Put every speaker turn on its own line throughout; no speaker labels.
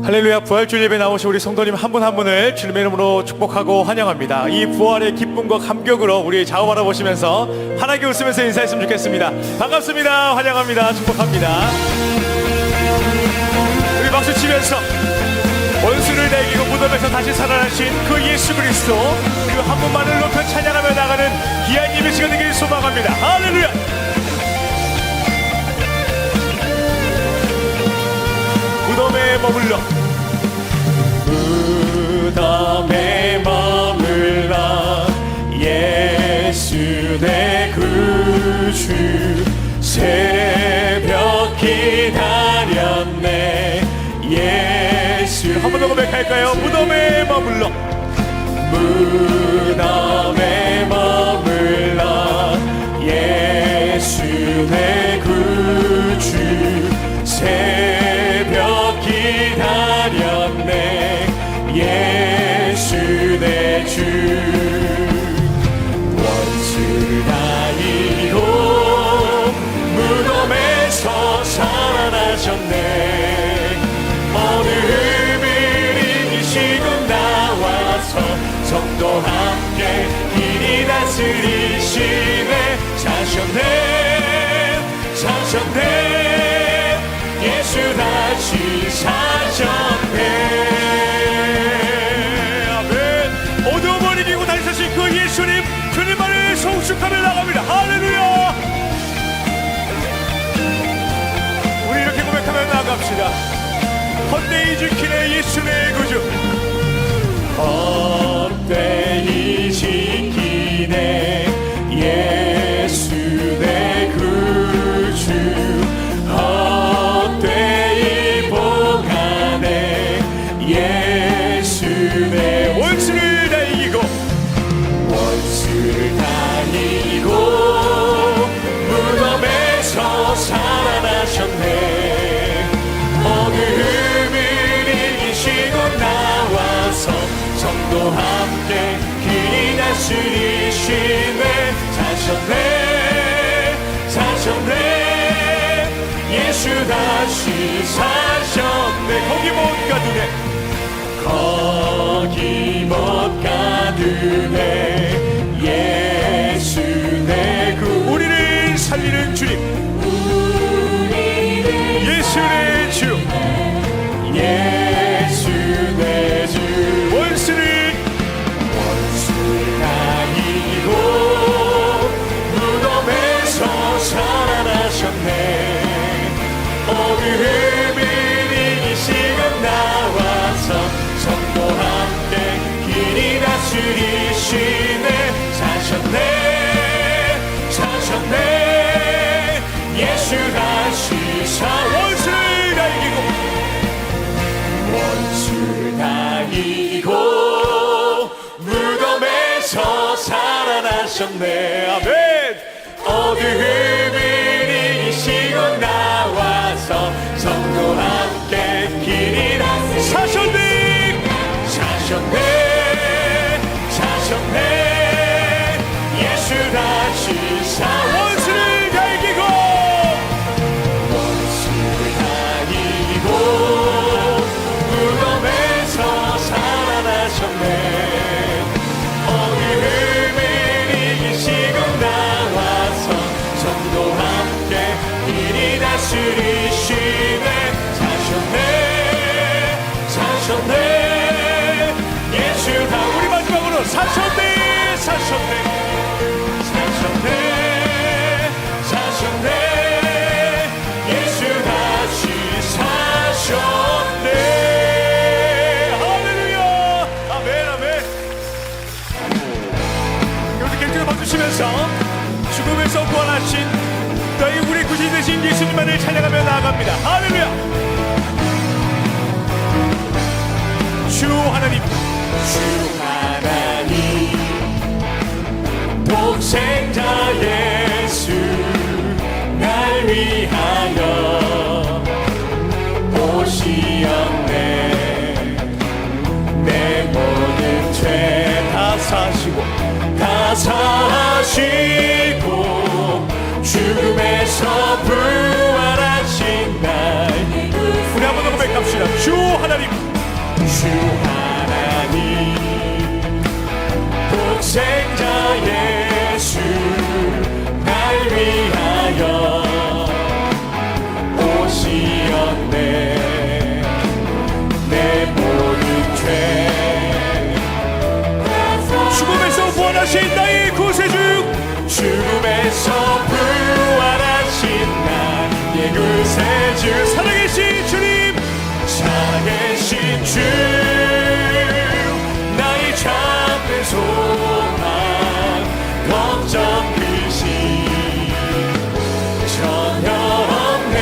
할렐루야. 부활주일 예배 나오신 우리 성도님 한 분 한 분을 주님의 이름으로 축복하고 환영합니다. 이 부활의 기쁨과 감격으로 우리 좌우 바라보시면서 환하게 웃으면서 인사했으면 좋겠습니다. 반갑습니다. 환영합니다. 축복합니다. 우리 박수 치면서 원수를 다 이기고 무덤에서 다시 살아나신 그 예수 그리스도 그 한 분만을 높여 찬양하며 나가는 귀한 예배 시간 되기를 소망합니다. 할렐루야. 무덤에 머물러 무덤에 머물러 예수 내 구주 새벽 기다렸네. 예수 한 번 더 고백할까요? 무덤에 머물러 무덤에 머물러 예수 내 구주 새벽 기다렸네. 예수 내 주 원수를 다 이기고 무덤에서 살아나셨네. 어둠을 이기시고 나와서 성도 함께 길이 다스리시네. 사셨네 사셨네 예수 다시 사셨네. 아멘. 어둠을 이기고 다시 사신 그 예수님, 주님만을 성숙하며 나갑니다. 할렐루야. 우리 이렇게 고백하며 나갑시다. 헛되이 지키네 예수 내 구주. 헛되이 지키네 예수 내 구주. 헛되이 보가네 예수 내 원수를 다 이기고 원수를 다 이기고 무덤에서 살아나셨네. 어둠을 이기시고 나와서 성도 함께 길이 다스리시네. 사셨네 사셨네 예수 다시 사셨네. 거기 못 가두네 거기 못 가두네 예수 내 구. 우리를 살리는 주님 예수 내 주 예수 내 주. 원수를 다 이기고 무덤에서 살아나셨네. 어둠을 이기시고 나와서 성도 함께 길이 다스리시네. 사셨네 사셨네 예수 다시 원수를 다 이기고 원수를 다 이기고 무덤에서 살아나셨네. 아멘. 어둠을 이기시고 나와서 성도 함께 길이 사셨네 사셨네 사셨네 예수 다시 원수를 다 이기고 원수를 다 이기고 무덤에서 살아나셨네. 어둠을 이기시고 나와서 성도 함께 길이 다스리시네. 사셨네 사셨네 예수 다. 우리 마지막으로 사셨네 사셨네 사셨네 사셨네 예수 다시 사셨네. 할렐루야. 아멘 아멘. 여러분 객주를 봐주시면서 죽음에서 구원하신 너희 우리 구주 되신 예수님만을 찬양하며 나아갑니다. 할렐루야. 주 하나님 주 하나님 독생자 예수 날 위하여 오시었네. 내 모든 죄 다 사시고 다 사시고 죽음에서 부활하신 날. 우리 한 번 더 고백합시다. 합시다. 주 하나님,
주 하나님 독생자 예수 날 위하여 오시었네. 내 모든 죄
죽음에서 부활하신 나의 구세주,
죽음에서 부활하신 나의 구세주,
살아계신 주님,
살아계신 주, 나의 참된 소망, 걱정 근심 전혀 없네.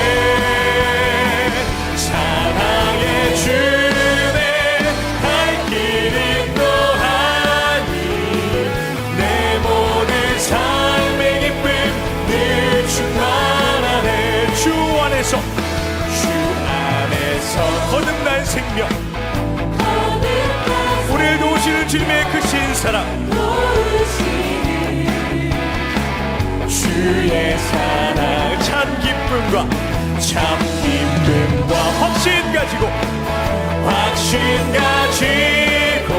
사랑의 주내 갈 길은 또하니 내 모든 삶의 기쁨 늘 충만하네.
주 안에서
주 안에서
거듭난 생명, 우리를 도우시는 주님의 크신 사랑,
주의 사랑
참 기쁨과
참 기쁨과
확신 가지고
확신 가지고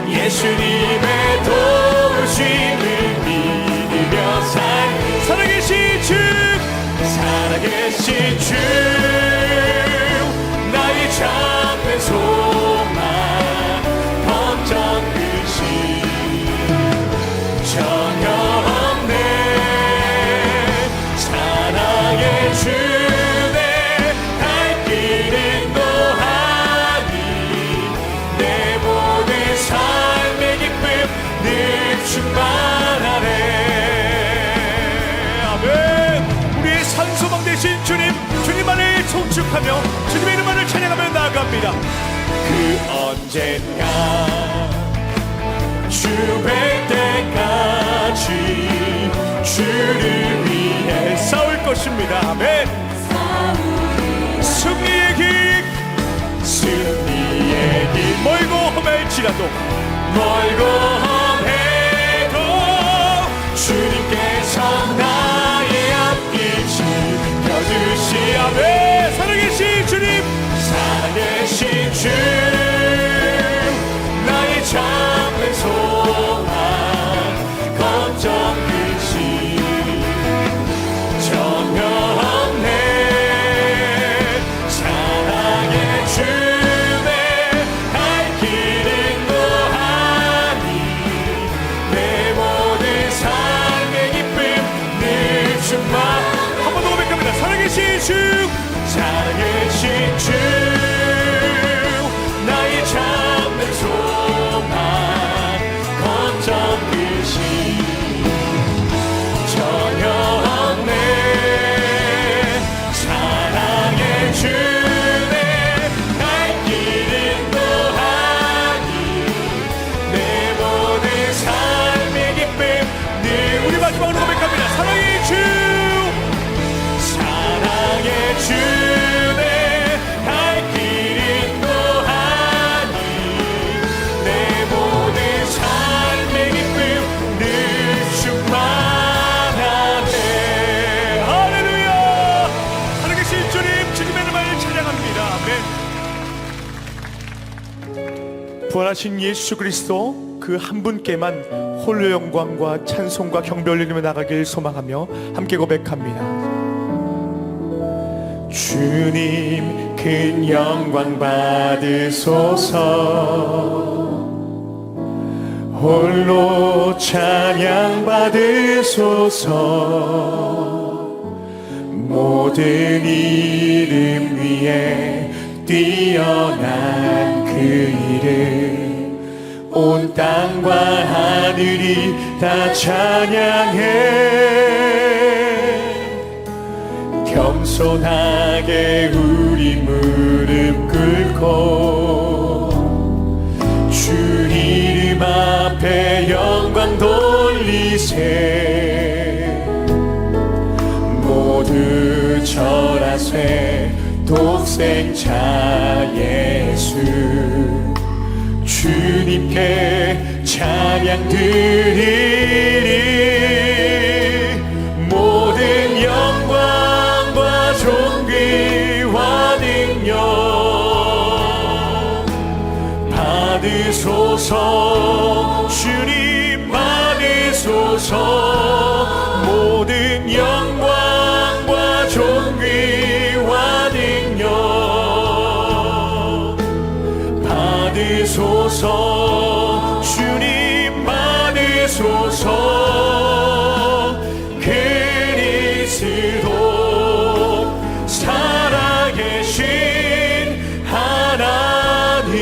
예수님의 도우심을 믿으며
살아계신 주,
살아계신 주, 나의 참된 소망, 걱정 근심 전혀 없네. 사랑의 주내 갈 길은 또하니 내 모든 삶의 기쁨 늘 충만하네.
아멘. 우리의 산소망 되신 주님, 주님만을 송축하며 주님의 이름만을 찬양하며 나아갑니다.
그 언젠가 주 뵐 때까지 주를 위해
싸울 것입니다. 아멘. 승리의 길,
승리의 길
멀고 험할지라도
멀고 험해도 주님께서 나의 앞길 지켜주시.
아멘. 살아계신 주님,
살아계신 주, 나의 참된 소망, 걱정 근심 전혀 없네. 사랑의 주내 갈 길은 또하니 내 모든 삶의 기쁨 늘 충만.
한 번 더 고백합니다. 살아계신 주,
살아계신 주, 나의 참된 소망, 걱정 근심 전혀 없네. 사랑의 주내 갈 길은 또하니 내 모든 삶의 기쁨 늘.
우리 마지막으로 고백합니다. 사랑의 주,
사랑의 주내 갈 길은 또하니 내 모든 삶의 기쁨 늘 충만하네.
할렐루야. 살아계신 주님, 주님의 이름을 찬양합니다. 아멘. 부활하신 예수 그리스도 그 한 분께만 홀로 영광과 찬송과 경배 올리며 나가길 소망하며 함께 고백합니다.
주님 큰 영광 받으소서. 홀로 찬양 받으소서. 모든 이름 위에 뛰어난 그 이름 온 땅과 하늘이 다 찬양해. 겸손하게 우리 무릎 꿇고 주 이름 앞에 영광 돌리세. 모두 절하세. 독생자 예수 주님께 찬양 드리리. 모든 영광과 존귀와 능력 받으소서. 주님 받으소서. 모든 영광과 존귀와 능력 받으소서. 주님 받으소서. 그리스도 살아계신 하나님,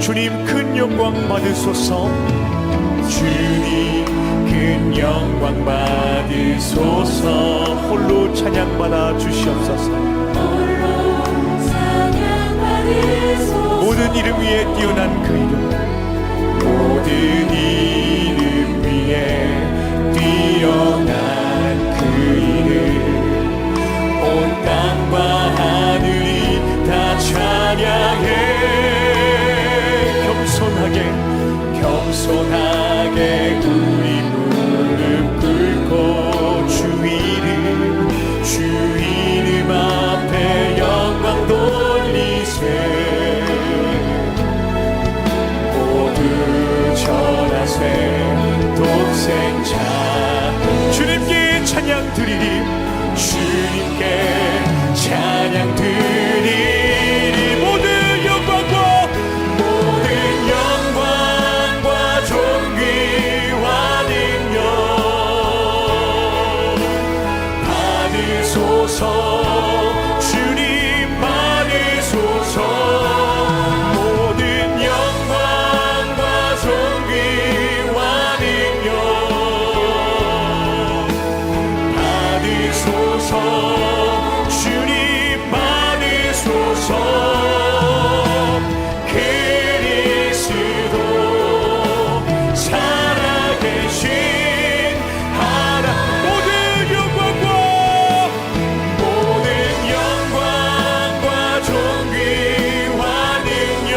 주님 큰 영광 받으소서.
주님 큰 영광 받으소서.
홀로 찬양받아 주시옵소서. 모든 이름 위에 뛰어난 그 이름,
모든 이름 위에 뛰어난 그 이름, 온 땅과 하늘이 다 찬양해. 겸손하게 우리 무릎 꿇고 주 이름 앞에 영광 돌리세. 모두 절하세. 독생자
주님께 찬양 드리리.
주님께 찬양 드리리. 모든 영광과 존귀와 능력 받으소서. 주님 받으소서. 모든 영광과 존귀와 능력 받으소서. 주님 받으소서. 그리스도 살아계신 하나. 모든 영광과 존귀와 능력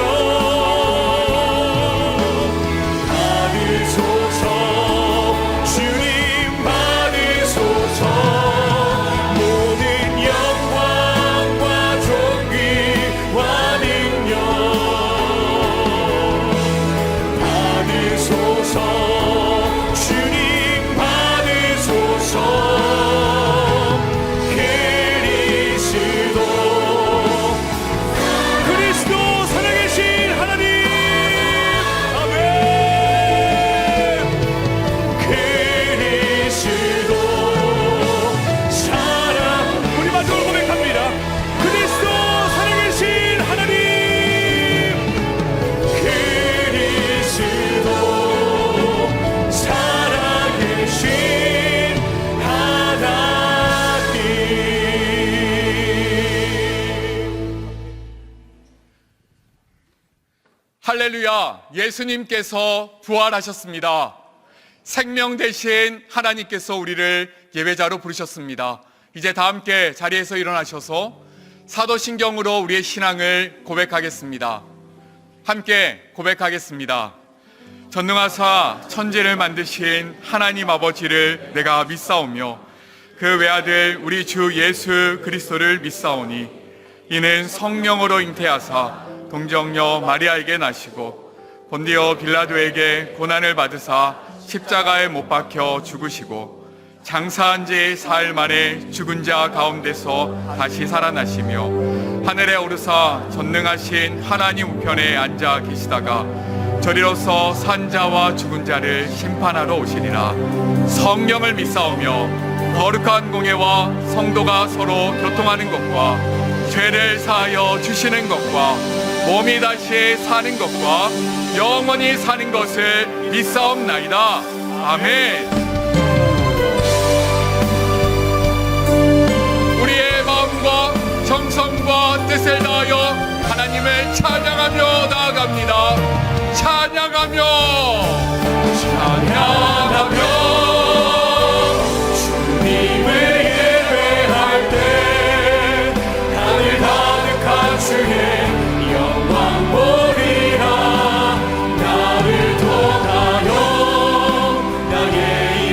받으소서. 주님 받으소서. 모든 영광과 존귀와 능력 받으소서. 주님 받으소서.
그리스도 살아계신 하나님. 아멘.
그리스도 살아.
우리 마지막으로 고백합니다. 그리스도 살아계신 하나님.
그리스도 살아계신 하나님.
할렐루야! 예수님께서 부활하셨습니다. 생명 대신 하나님께서 우리를 예배자로 부르셨습니다. 이제 다 함께 자리에서 일어나셔서 사도신경으로 우리의 신앙을 고백하겠습니다. 함께 고백하겠습니다. 전능하사 천지를 만드신 하나님 아버지를 내가 믿사오며 그 외아들 우리 주 예수 그리스도를 믿사오니 이는 성령으로 잉태하사 동정녀 마리아에게 나시고 본디오 빌라도에게 고난을 받으사 십자가에 못 박혀 죽으시고 장사한 지 사흘 만에 죽은 자 가운데서 다시 살아나시며 하늘에 오르사 전능하신 하나님 우편에 앉아 계시다가 저리로서 산 자와 죽은 자를 심판하러 오시리라. 성령을 믿사오며 거룩한 공예와 성도가 서로 교통하는 것과 죄를 사하여 주시는 것과 몸이 다시 사는 것과 영원히 사는 것을 믿사옵나이다. 아멘. 우리의 마음과 정성과 뜻을 다하여 하나님을 찬양하며 나아갑니다. 찬양하며
주님을 예배할 때 하늘 가득한 주의 영광 보리라. 나를 통하여 나의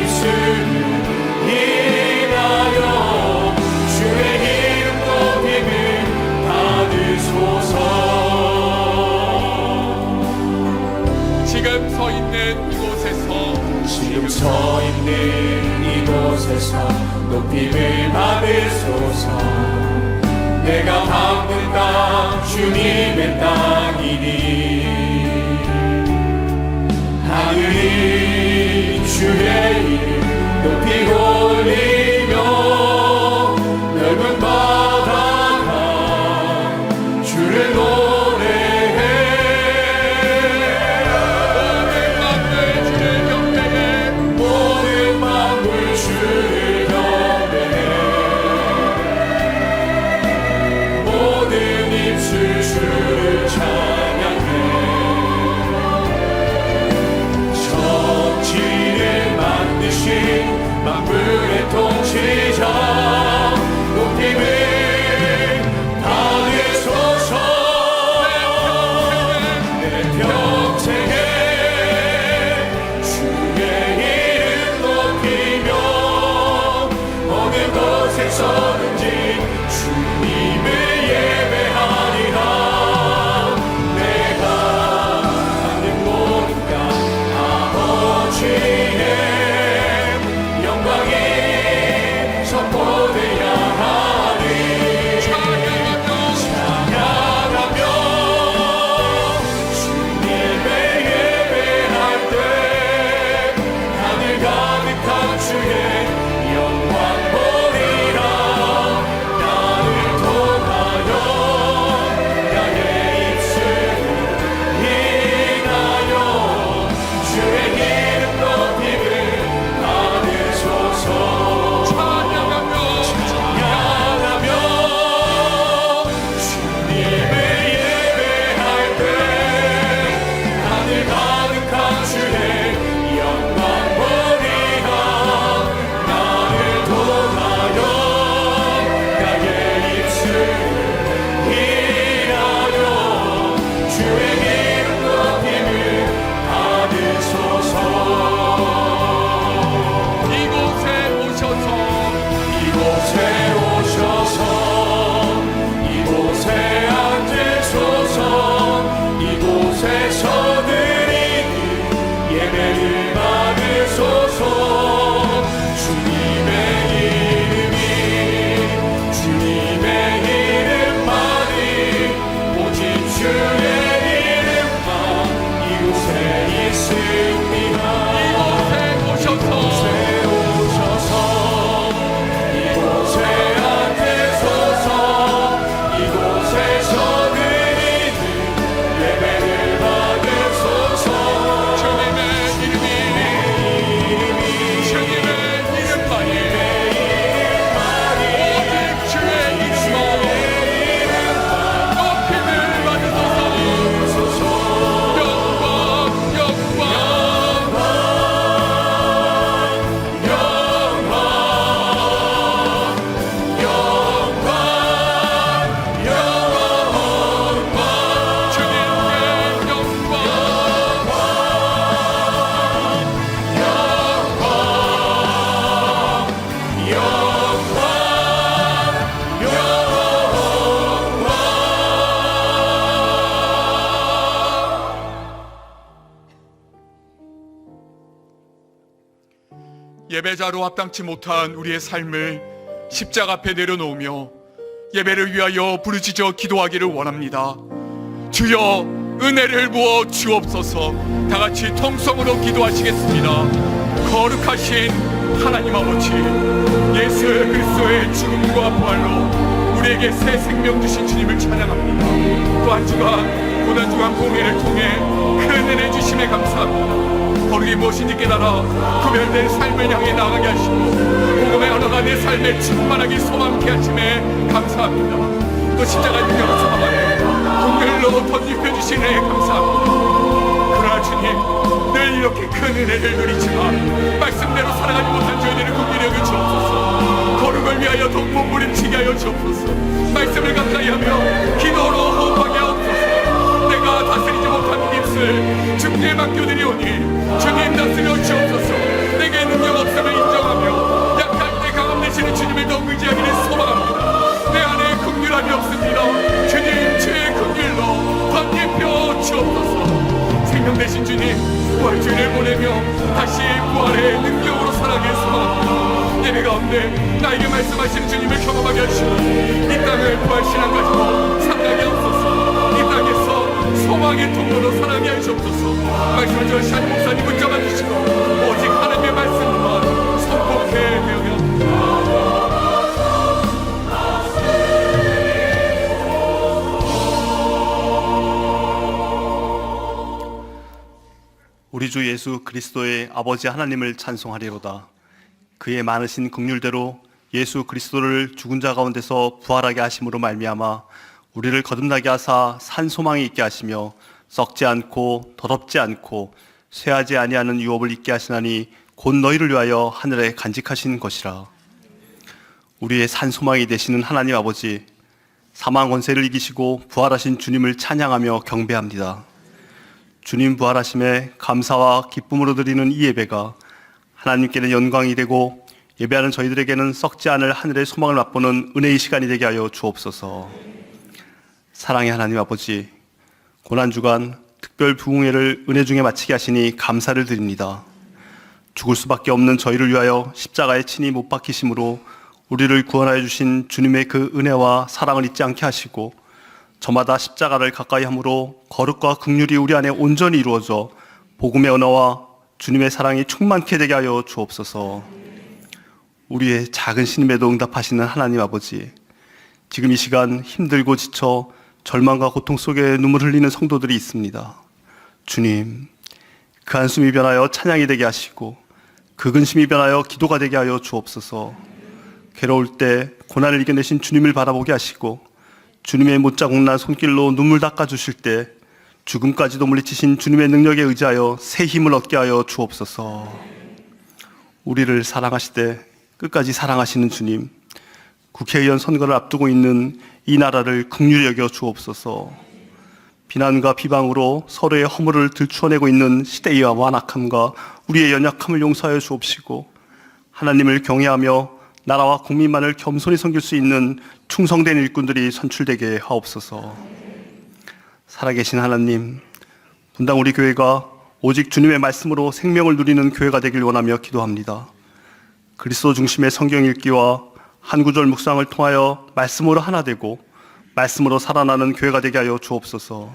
내가 밟은 땅 주님의 땅이니 하늘이 주의 이름 높이 올리며 넓은 바다가 주를 노래해 모든 만물 주를 경배해 모든 입술 주를 찬양해 천지를 만드신 만물의 통치자 높임을 받으소서 내 평생에 주의 이름 높이며 어느 곳에서든지 주님을 예배하리라 내가 받는 모든 것 아버지의 영광이 선포되어야 하리 찬양하며 주님을 예배할 때 하늘 가득한 주의 영광 보리라 나를 통하여 나의 입술을 인하여 주의 이름 높임을 받으소서 찬양하며 주님을 예배할 때 하늘 가득한 주의 영광 보리라 나를 통하여 나의 입술을 인하여 주의 이름 높임을 받으소서 이곳에 오셔서 이곳에 앉으소서 이곳에서 드리는 예배를 받으소서 주님의 이름만이 오직 주의 이름만 이곳에 있습니다 이곳에 오셔서 이곳에 앉으소서 이곳에서 드리는 예배를 받으소서
주님의 이름이 주님의 이름만이 오직 주의 이름만 높임을 받으소서 주님께 예배자로 합당치 못한 우리의 삶을 십자가 앞에 내려놓으며 예배를 위하여 부르짖어 기도하기를 원합니다. 주여 은혜를 부어 주옵소서. 다 같이 통성으로 기도하시겠습니다. 거룩하신 하나님 아버지, 예수 그리스도의 죽음과 부활로 우리에게 새 생명 주신 주님을 찬양합니다. 또 한 주간 고난주간 공예를 통해 큰 은혜 주심에 감사합니다. 거룩이 무엇인지 깨달아 구별된 삶을 향해 나아가게 하시고 복음의 언어가 내 삶에 충만하게 소망케 하심에 감사합니다. 또 십자가 능력을 소망하며 동결로 덧입혀 주시네 감사합니다. 그러나 주님, 늘 이렇게 큰 은혜를 누리지만 말씀대로 살아가지 못한 저희들을 긍휼히 여겨 주옵소서. 거룩을 위하여 더욱 몸부림치게 하여 주옵소서. 말씀을 가까이 하며 기도로 호흡하게 하옵소서. 내가 다스리지 못한 입술 주께 맡겨드리오니 주님 다스려 주옵소서. 내게 능력 없음을 인정하며 약할 때 강함 되시는 주님을 더 의지하기를 소망합니다. 내 안에 긍휼함이 없습니다. 주님 주의 긍휼로 덧입혀 주옵소서. 생명 되신 주님, 부활주의를 보내며 다시 부활의 능력으로 살아가길 소망합니다. 예배 가운데 나에게 말씀하시는 주님을 경험하게 하시고 이 땅을 교회 부활신앙 가지고 상당히 없어서 이 땅에서 소망의 통로로 살아게 하시옵소서. 말씀을 저 샤니 목사님 붙잡아 주시고 오직 하나님의 말씀만 선포해 되어야
우리 주 예수 그리스도의 아버지 하나님을 찬송하리로다. 그의 많으신 긍휼대로 예수 그리스도를 죽은 자 가운데서 부활하게 하심으로 말미암아 우리를 거듭나게 하사 산 소망이 있게 하시며 썩지 않고 더럽지 않고 쇠하지 아니하는 유업을 있게 하시나니 곧 너희를 위하여 하늘에 간직하신 것이라. 우리의 산 소망이 되시는 하나님 아버지, 사망 권세를 이기시고 부활하신 주님을 찬양하며 경배합니다. 주님 부활하심에 감사와 기쁨으로 드리는 이 예배가 하나님께는 영광이 되고 예배하는 저희들에게는 썩지 않을 하늘의 소망을 맛보는 은혜의 시간이 되게 하여 주옵소서. 사랑의 하나님 아버지, 고난주간 특별 부흥회를 은혜 중에 마치게 하시니 감사를 드립니다. 죽을 수밖에 없는 저희를 위하여 십자가에 친히 못 박히심으로 우리를 구원하여 주신 주님의 그 은혜와 사랑을 잊지 않게 하시고 저마다 십자가를 가까이 함으로 거룩과 긍휼이 우리 안에 온전히 이루어져 복음의 언어와 주님의 사랑이 충만케 되게 하여 주옵소서. 우리의 작은 신임에도 응답하시는 하나님 아버지, 지금 이 시간 힘들고 지쳐 절망과 고통 속에 눈물 흘리는 성도들이 있습니다. 주님, 그 한숨이 변하여 찬양이 되게 하시고 그 근심이 변하여 기도가 되게 하여 주옵소서. 괴로울 때 고난을 이겨내신 주님을 바라보게 하시고 주님의 못자국난 손길로 눈물 닦아주실 때 죽음까지도 물리치신 주님의 능력에 의지하여 새 힘을 얻게 하여 주옵소서. 우리를 사랑하시되 끝까지 사랑하시는 주님, 국회의원 선거를 앞두고 있는 이 나라를 긍휼히 여겨 주옵소서. 비난과 비방으로 서로의 허물을 들추어내고 있는 시대의 완악함과 우리의 연약함을 용서하여 주옵시고 하나님을 경외하며 나라와 국민만을 겸손히 섬길 수 있는 충성된 일꾼들이 선출되게 하옵소서. 살아계신 하나님, 분당 우리 교회가 오직 주님의 말씀으로 생명을 누리는 교회가 되길 원하며 기도합니다. 그리스도 중심의 성경 읽기와 한 구절 묵상을 통하여 말씀으로 하나 되고 말씀으로 살아나는 교회가 되게 하여 주옵소서.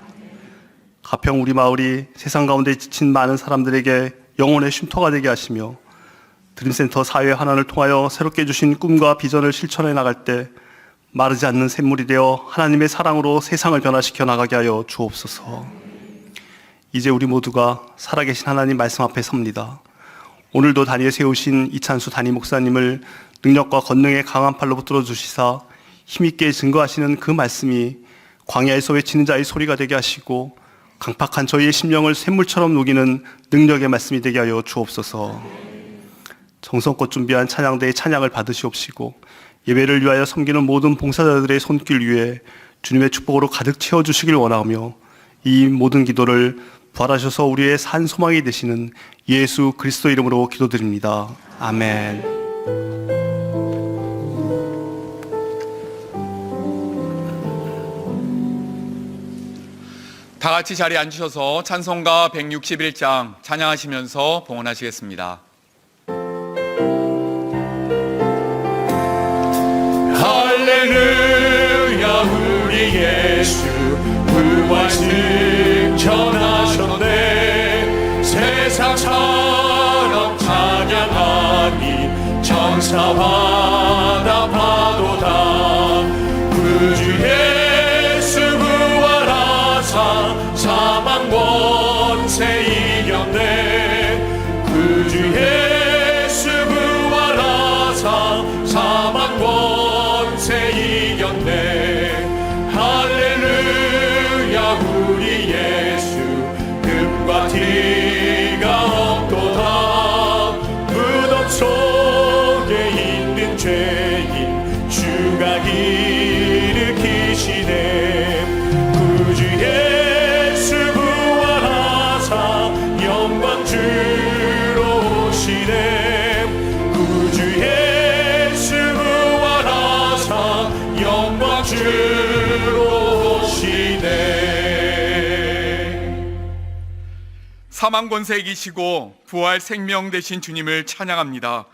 가평 우리 마을이 세상 가운데 지친 많은 사람들에게 영혼의 쉼터가 되게 하시며 드림센터 사회 환원을 통하여 새롭게 주신 꿈과 비전을 실천해 나갈 때 마르지 않는 샘물이 되어 하나님의 사랑으로 세상을 변화시켜 나가게 하여 주옵소서. 이제 우리 모두가 살아계신 하나님 말씀 앞에 섭니다. 오늘도 단위에 세우신 이찬수 단위 목사님을 능력과 권능의 강한 팔로 붙들어 주시사 힘있게 증거하시는 그 말씀이 광야에서 외치는 자의 소리가 되게 하시고 강팍한 저희의 심령을 샘물처럼 녹이는 능력의 말씀이 되게 하여 주옵소서. 정성껏 준비한 찬양대의 찬양을 받으시옵시고 예배를 위하여 섬기는 모든 봉사자들의 손길 위에 주님의 축복으로 가득 채워주시길 원하며 이 모든 기도를 부활하셔서 우리의 산 소망이 되시는 예수 그리스도 이름으로 기도드립니다. 아멘.
다 같이 자리에 앉으셔서 찬송가 161장 찬양하시면서 봉헌하시겠습니다.
할렐루야 우리 예수 부활 승천하셨네. 세상처럼 찬양하니 천사마다 파도다. 구주 예수 부활하사 사망 권세 이겼네. 구주 예수 부활하사 사망 권세 이겼네. 할렐루야 우리 예수 금과 티가 없도다. 무덤 속에 있는 죄인 주가 일으키시네. 구주 예수 부활하사 영광 주로 오시네. 구주 예수 부활하사 영광 주로 오시네.
사망 권세 이기시고 부활 생명 되신 주님을 찬양합니다.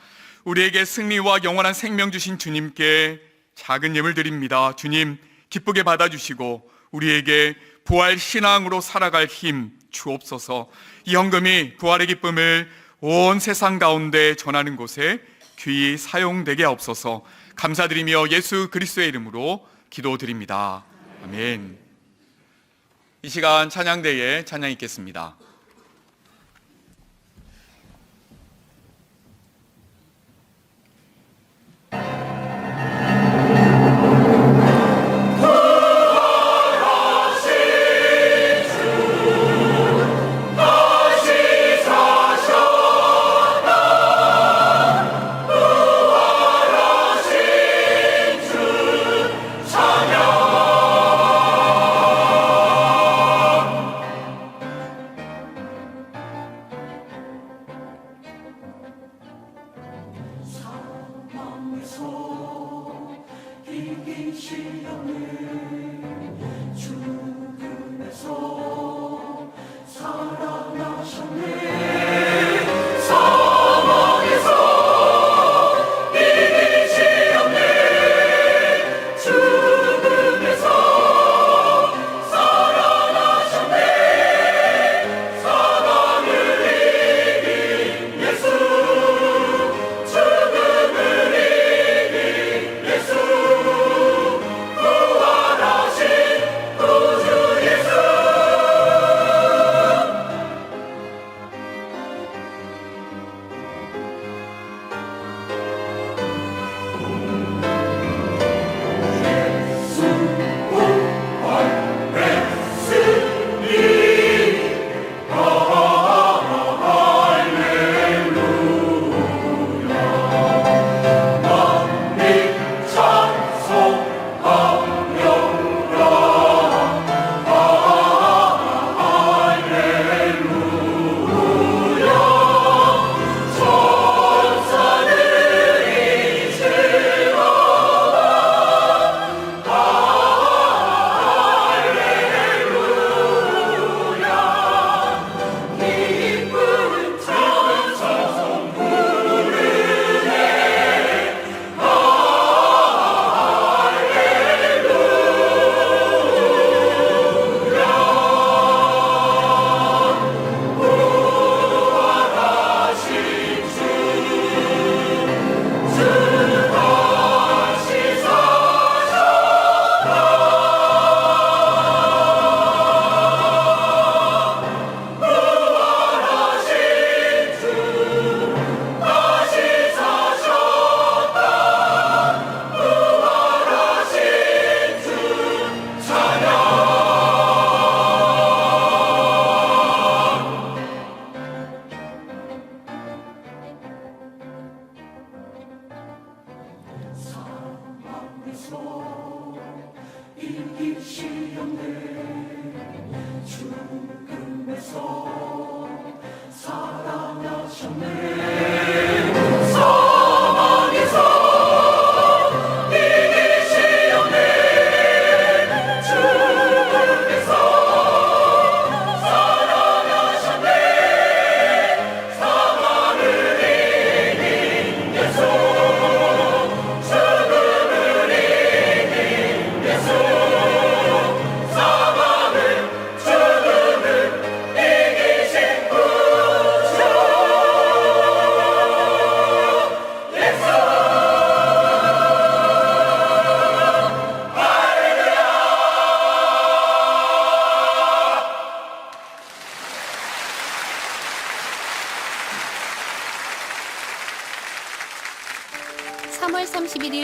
우리에게 승리와 영원한 생명 주신 주님께 작은 예물 드립니다. 주님 기쁘게 받아주시고 우리에게 부활 신앙으로 살아갈 힘 주옵소서. 이 헌금이 부활의 기쁨을 온 세상 가운데 전하는 곳에 귀히 사용되게 하옵소서. 감사드리며 예수 그리스도의 이름으로 기도드립니다. 아멘. 이 시간 찬양대에 찬양 있겠습니다.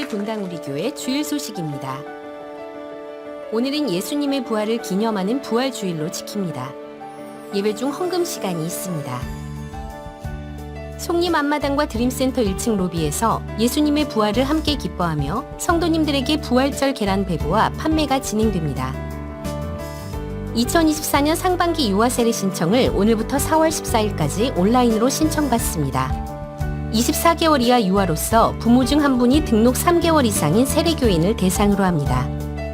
분당 우리 교회 주일 소식입니다. 오늘은 예수님의 부활을 기념하는 부활 주일로 지킵니다. 예배 중 헌금 시간이 있습니다. 송림 앞마당과 드림센터 1층 로비에서 예수님의 부활을 함께 기뻐하며 성도님들에게 부활절 계란 배부와 판매가 진행됩니다. 2024년 상반기 유아 세례 신청을 오늘부터 4월 14일까지 온라인으로 신청받습니다. 24개월 이하 유아로서 부모 중 한 분이 등록 3개월 이상인 세례교인을 대상으로 합니다.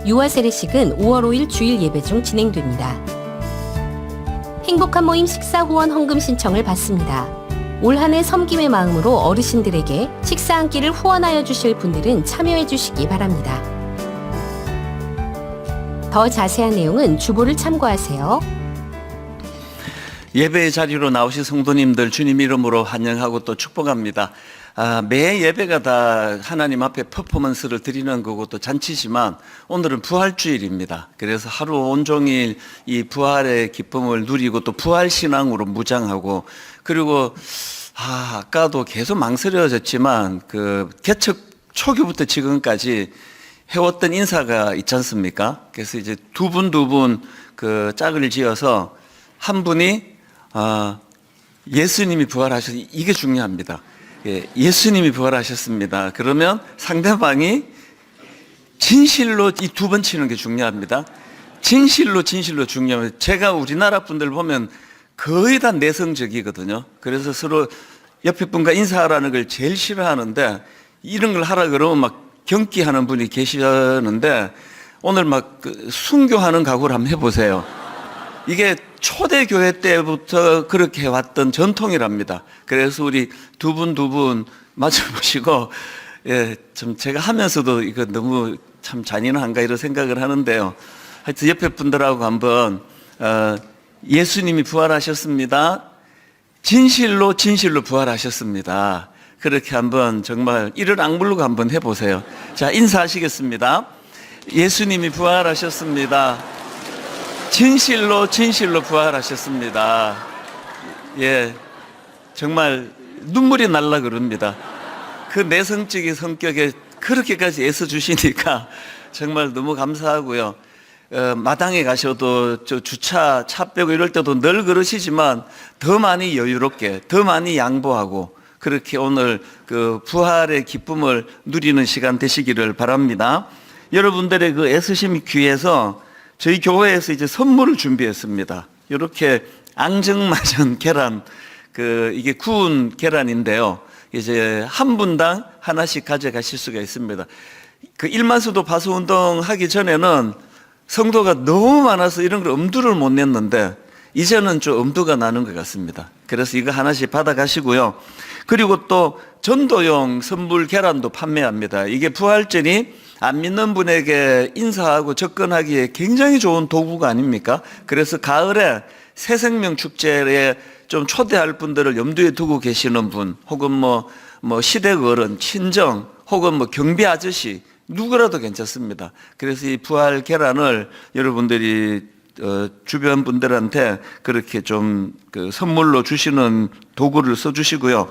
유아 세례식은 5월 5일 주일 예배 중 진행됩니다. 행복한 모임 식사 후원 헌금 신청을 받습니다. 올 한 해 섬김의 마음으로 어르신들에게 식사 한 끼를 후원하여 주실 분들은 참여해 주시기 바랍니다. 더 자세한 내용은 주보를 참고하세요.
예배의 자리로 나오신 성도님들 주님 이름으로 환영하고 또 축복합니다. 매 예배가 다 하나님 앞에 퍼포먼스를 드리는 거고 또 잔치지만 오늘은 부활주일입니다. 그래서 하루 온종일 이 부활의 기쁨을 누리고 또 부활신앙으로 무장하고, 그리고 아까도 계속 망설여졌지만 그 개척 초기부터 지금까지 해왔던 인사가 있지 않습니까? 그래서 이제 두 분 그 짝을 지어서 한 분이 예수님이 부활하셨, 이게 중요합니다. 예수님이 부활하셨습니다. 그러면 상대방이 진실로, 이 두 번 치는 게 중요합니다. 진실로 중요합니다. 제가 우리나라 분들 보면 거의 다 내성적이거든요. 그래서 서로 옆에 분과 인사하라는 걸 제일 싫어하는데, 이런 걸 하라 그러면 막 경기하는 분이 계시는데, 오늘 막 순교하는 각오를 한번 해보세요. 이게 초대교회 때부터 그렇게 해왔던 전통이랍니다. 그래서 우리 두 분 맞춰보시고, 좀 제가 하면서도 이거 너무 참 잔인한가 이런 생각을 하는데요. 하여튼 옆에 분들하고 한번, 예수님이 부활하셨습니다. 진실로 부활하셨습니다. 그렇게 한번 정말 이를 악물고 한번 해보세요. 자, 인사하시겠습니다. 예수님이 부활하셨습니다. 진실로 부활하셨습니다. 예, 정말 눈물이 날라 그럽니다. 그 내성적인 성격에 그렇게까지 애써주시니까 정말 너무 감사하고요. 마당에 가셔도 저 주차 차 빼고 이럴 때도 늘 그러시지만 더 많이 여유롭게, 더 많이 양보하고, 그렇게 오늘 그 부활의 기쁨을 누리는 시간 되시기를 바랍니다. 여러분들의 그 애쓰심이 귀해서 저희 교회에서 이제 선물을 준비했습니다. 이렇게 앙증맞은 계란, 이게 구운 계란인데요. 이제 한 분당 하나씩 가져가실 수가 있습니다. 그 1만수도 바수운동 하기 전에는 성도가 너무 많아서 이런 걸 엄두를 못 냈는데, 이제는 좀 엄두가 나는 것 같습니다. 그래서 이거 하나씩 받아가시고요. 그리고 또 전도용 선물 계란도 판매합니다. 이게 부활절이 안 믿는 분에게 인사하고 접근하기에 굉장히 좋은 도구가 아닙니까? 그래서 가을에 새생명 축제에 좀 초대할 분들을 염두에 두고 계시는 분, 혹은 뭐 시댁 어른, 친정, 혹은 뭐 경비 아저씨, 누구라도 괜찮습니다. 그래서 이 부활 계란을 여러분들이 주변 분들한테 그렇게 좀 그 선물로 주시는 도구를 써주시고요.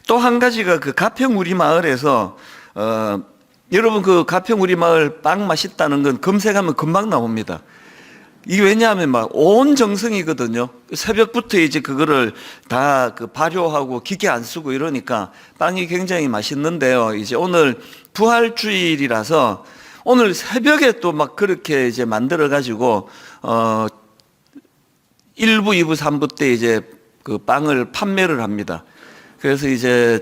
또 한 가지가 그 가평 우리 마을에서 여러분 그 가평 우리 마을 빵 맛있다는 건 검색하면 금방 나옵니다. 이게 왜냐하면 막 온 정성이거든요. 새벽부터 이제 그거를 다 그 발효하고 기계 안 쓰고 이러니까 빵이 굉장히 맛있는데요. 이제 오늘 부활주일이라서 오늘 새벽에 또 막 그렇게 이제 만들어 가지고 1부, 2부, 3부 때 이제 그 빵을 판매를 합니다. 그래서 이제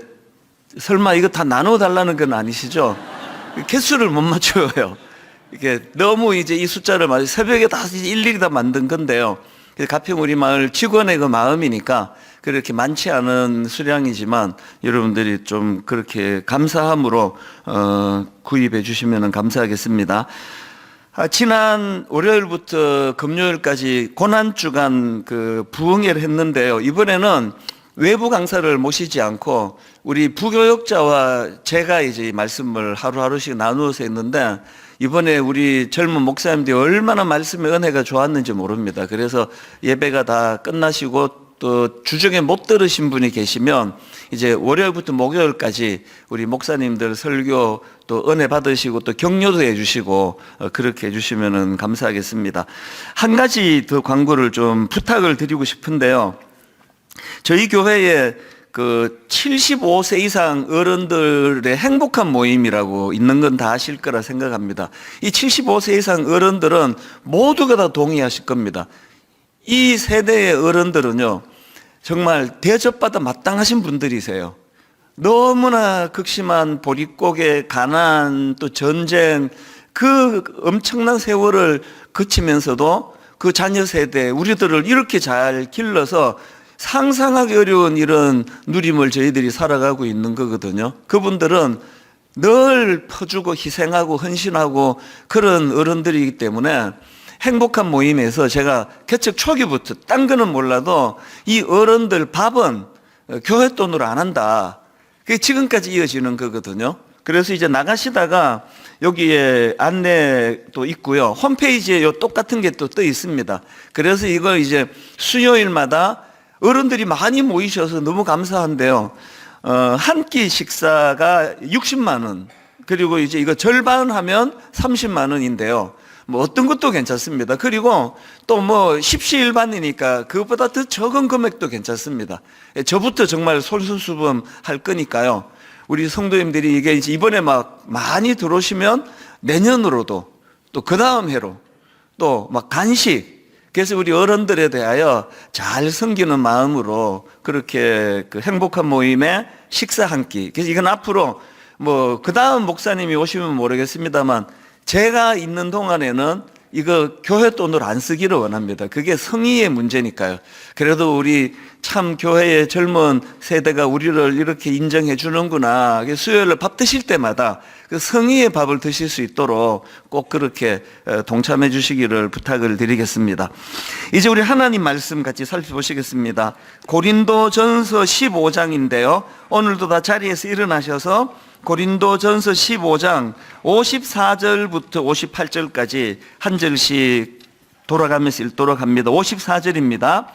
설마 이거 다 나눠 달라는 건 아니시죠? 개수를 못 맞춰요. 이게 너무 이제 이 숫자를 새벽에 다 일일이 다 만든 건데요. 가평 우리 마을 직원의 그 마음이니까 그렇게 많지 않은 수량이지만 여러분들이 좀 그렇게 감사함으로 구입해 주시면 감사하겠습니다. 지난 월요일부터 금요일까지 고난주간 그 부흥회를 했는데요. 이번에는 외부 강사를 모시지 않고 우리 부교역자와 제가 이제 말씀을 하루하루씩 나누어서 했는데, 이번에 우리 젊은 목사님들이 얼마나 말씀의 은혜가 좋았는지 모릅니다. 그래서 예배가 다 끝나시고 또 주중에 못 들으신 분이 계시면 이제 월요일부터 목요일까지 우리 목사님들 설교 또 은혜 받으시고 또 격려도 해주시고 그렇게 해주시면 감사하겠습니다. 한 가지 더 광고를 좀 부탁을 드리고 싶은데요. 저희 교회에 그 75세 이상 어른들의 행복한 모임이라고 있는 건 다 아실 거라 생각합니다. 이 75세 이상 어른들은 모두가 다 동의하실 겁니다. 이 세대의 어른들은요, 정말 대접받아 마땅하신 분들이세요. 너무나 극심한 보릿고개, 가난, 또 전쟁, 그 엄청난 세월을 거치면서도 그 자녀 세대, 우리들을 이렇게 잘 길러서 상상하기 어려운 이런 누림을 저희들이 살아가고 있는 거거든요. 그분들은 늘 퍼주고 희생하고 헌신하고 그런 어른들이기 때문에 행복한 모임에서 제가 개척 초기부터 딴 거는 몰라도 이 어른들 밥은 교회 돈으로 안 한다. 그게 지금까지 이어지는 거거든요. 그래서 이제 나가시다가 여기에 안내도 있고요. 홈페이지에 요 똑같은 게 또 떠 있습니다. 그래서 이걸 이제 수요일마다 어른들이 많이 모이셔서 너무 감사한데요. 한 끼 식사가 60만 원. 그리고 이제 이거 절반 하면 30만 원인데요. 뭐 어떤 것도 괜찮습니다. 그리고 또 뭐 십시일반이니까 그것보다 더 적은 금액도 괜찮습니다. 저부터 정말 솔선수범 할 거니까요. 우리 성도님들이 이게 이제 이번에 막 많이 들어오시면 내년으로도 또 그 다음 해로 또 막 간식, 그래서 우리 어른들에 대하여 잘 섬기는 마음으로 그렇게 그 행복한 모임에 식사 한 끼. 그래서 이건 앞으로 뭐 그 다음 목사님이 오시면 모르겠습니다만 제가 있는 동안에는 이거 교회 돈으로 안 쓰기를 원합니다. 그게 성의의 문제니까요. 그래도 우리 참 교회의 젊은 세대가 우리를 이렇게 인정해 주는구나. 수요일날 밥 드실 때마다 그 성의의 밥을 드실 수 있도록 꼭 그렇게 동참해 주시기를 부탁을 드리겠습니다. 이제 우리 하나님 말씀 같이 살펴보시겠습니다. 고린도전서 15장인데요. 오늘도 다 자리에서 일어나셔서 고린도전서 15장 54절부터 58절까지 한 절씩 돌아가면서 읽도록 합니다. 54절입니다.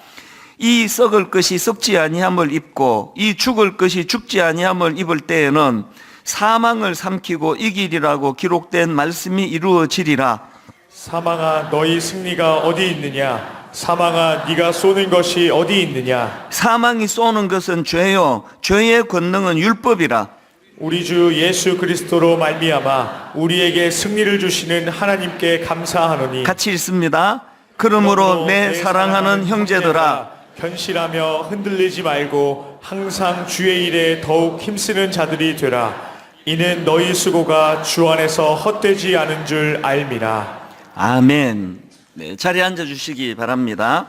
이 썩을 것이 썩지 아니함을 입고 이 죽을 것이 죽지 아니함을 입을 때에는 사망을 삼키고 이기리라고 기록된 말씀이 이루어지리라.
사망아 너희 승리가 어디 있느냐? 사망아 네가 쏘는 것이 어디 있느냐?
사망이 쏘는 것은 죄요 죄의 권능은 율법이라.
우리 주 예수 그리스도로 말미암아 우리에게 승리를 주시는 하나님께 감사하노니.
같이 읽습니다. 그러므로 내 사랑하는 형제들아
견실하며 흔들리지 말고 항상 주의 일에 더욱 힘쓰는 자들이 되라. 이는 너희 수고가 주 안에서 헛되지 않은 줄 알미라.
아멘. 네, 자리에 앉아 주시기 바랍니다.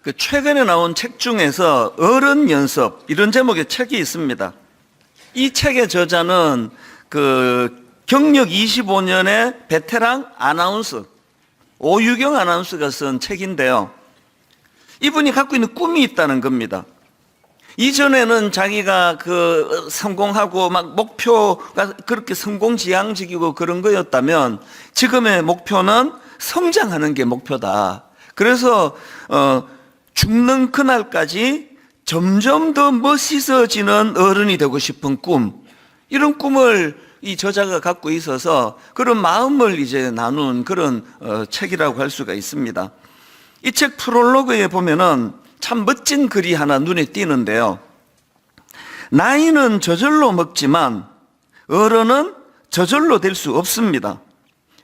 그 최근에 나온 책 중에서 어른 연습 이런 제목의 책이 있습니다. 이 책의 저자는 그 경력 25년의 베테랑 아나운서 오유경 아나운서가 쓴 책인데요. 이분이 갖고 있는 꿈이 있다는 겁니다. 이전에는 자기가 그 성공하고 막 목표가 그렇게 성공지향적이고 그런 거였다면 지금의 목표는 성장하는 게 목표다. 그래서 죽는 그날까지 점점 더 멋있어지는 어른이 되고 싶은 꿈, 이런 꿈을 이 저자가 갖고 있어서 그런 마음을 이제 나눈 그런 책이라고 할 수가 있습니다. 이 책 프롤로그에 보면은 참 멋진 글이 하나 눈에 띄는데요. 나이는 저절로 먹지만 어른은 저절로 될 수 없습니다.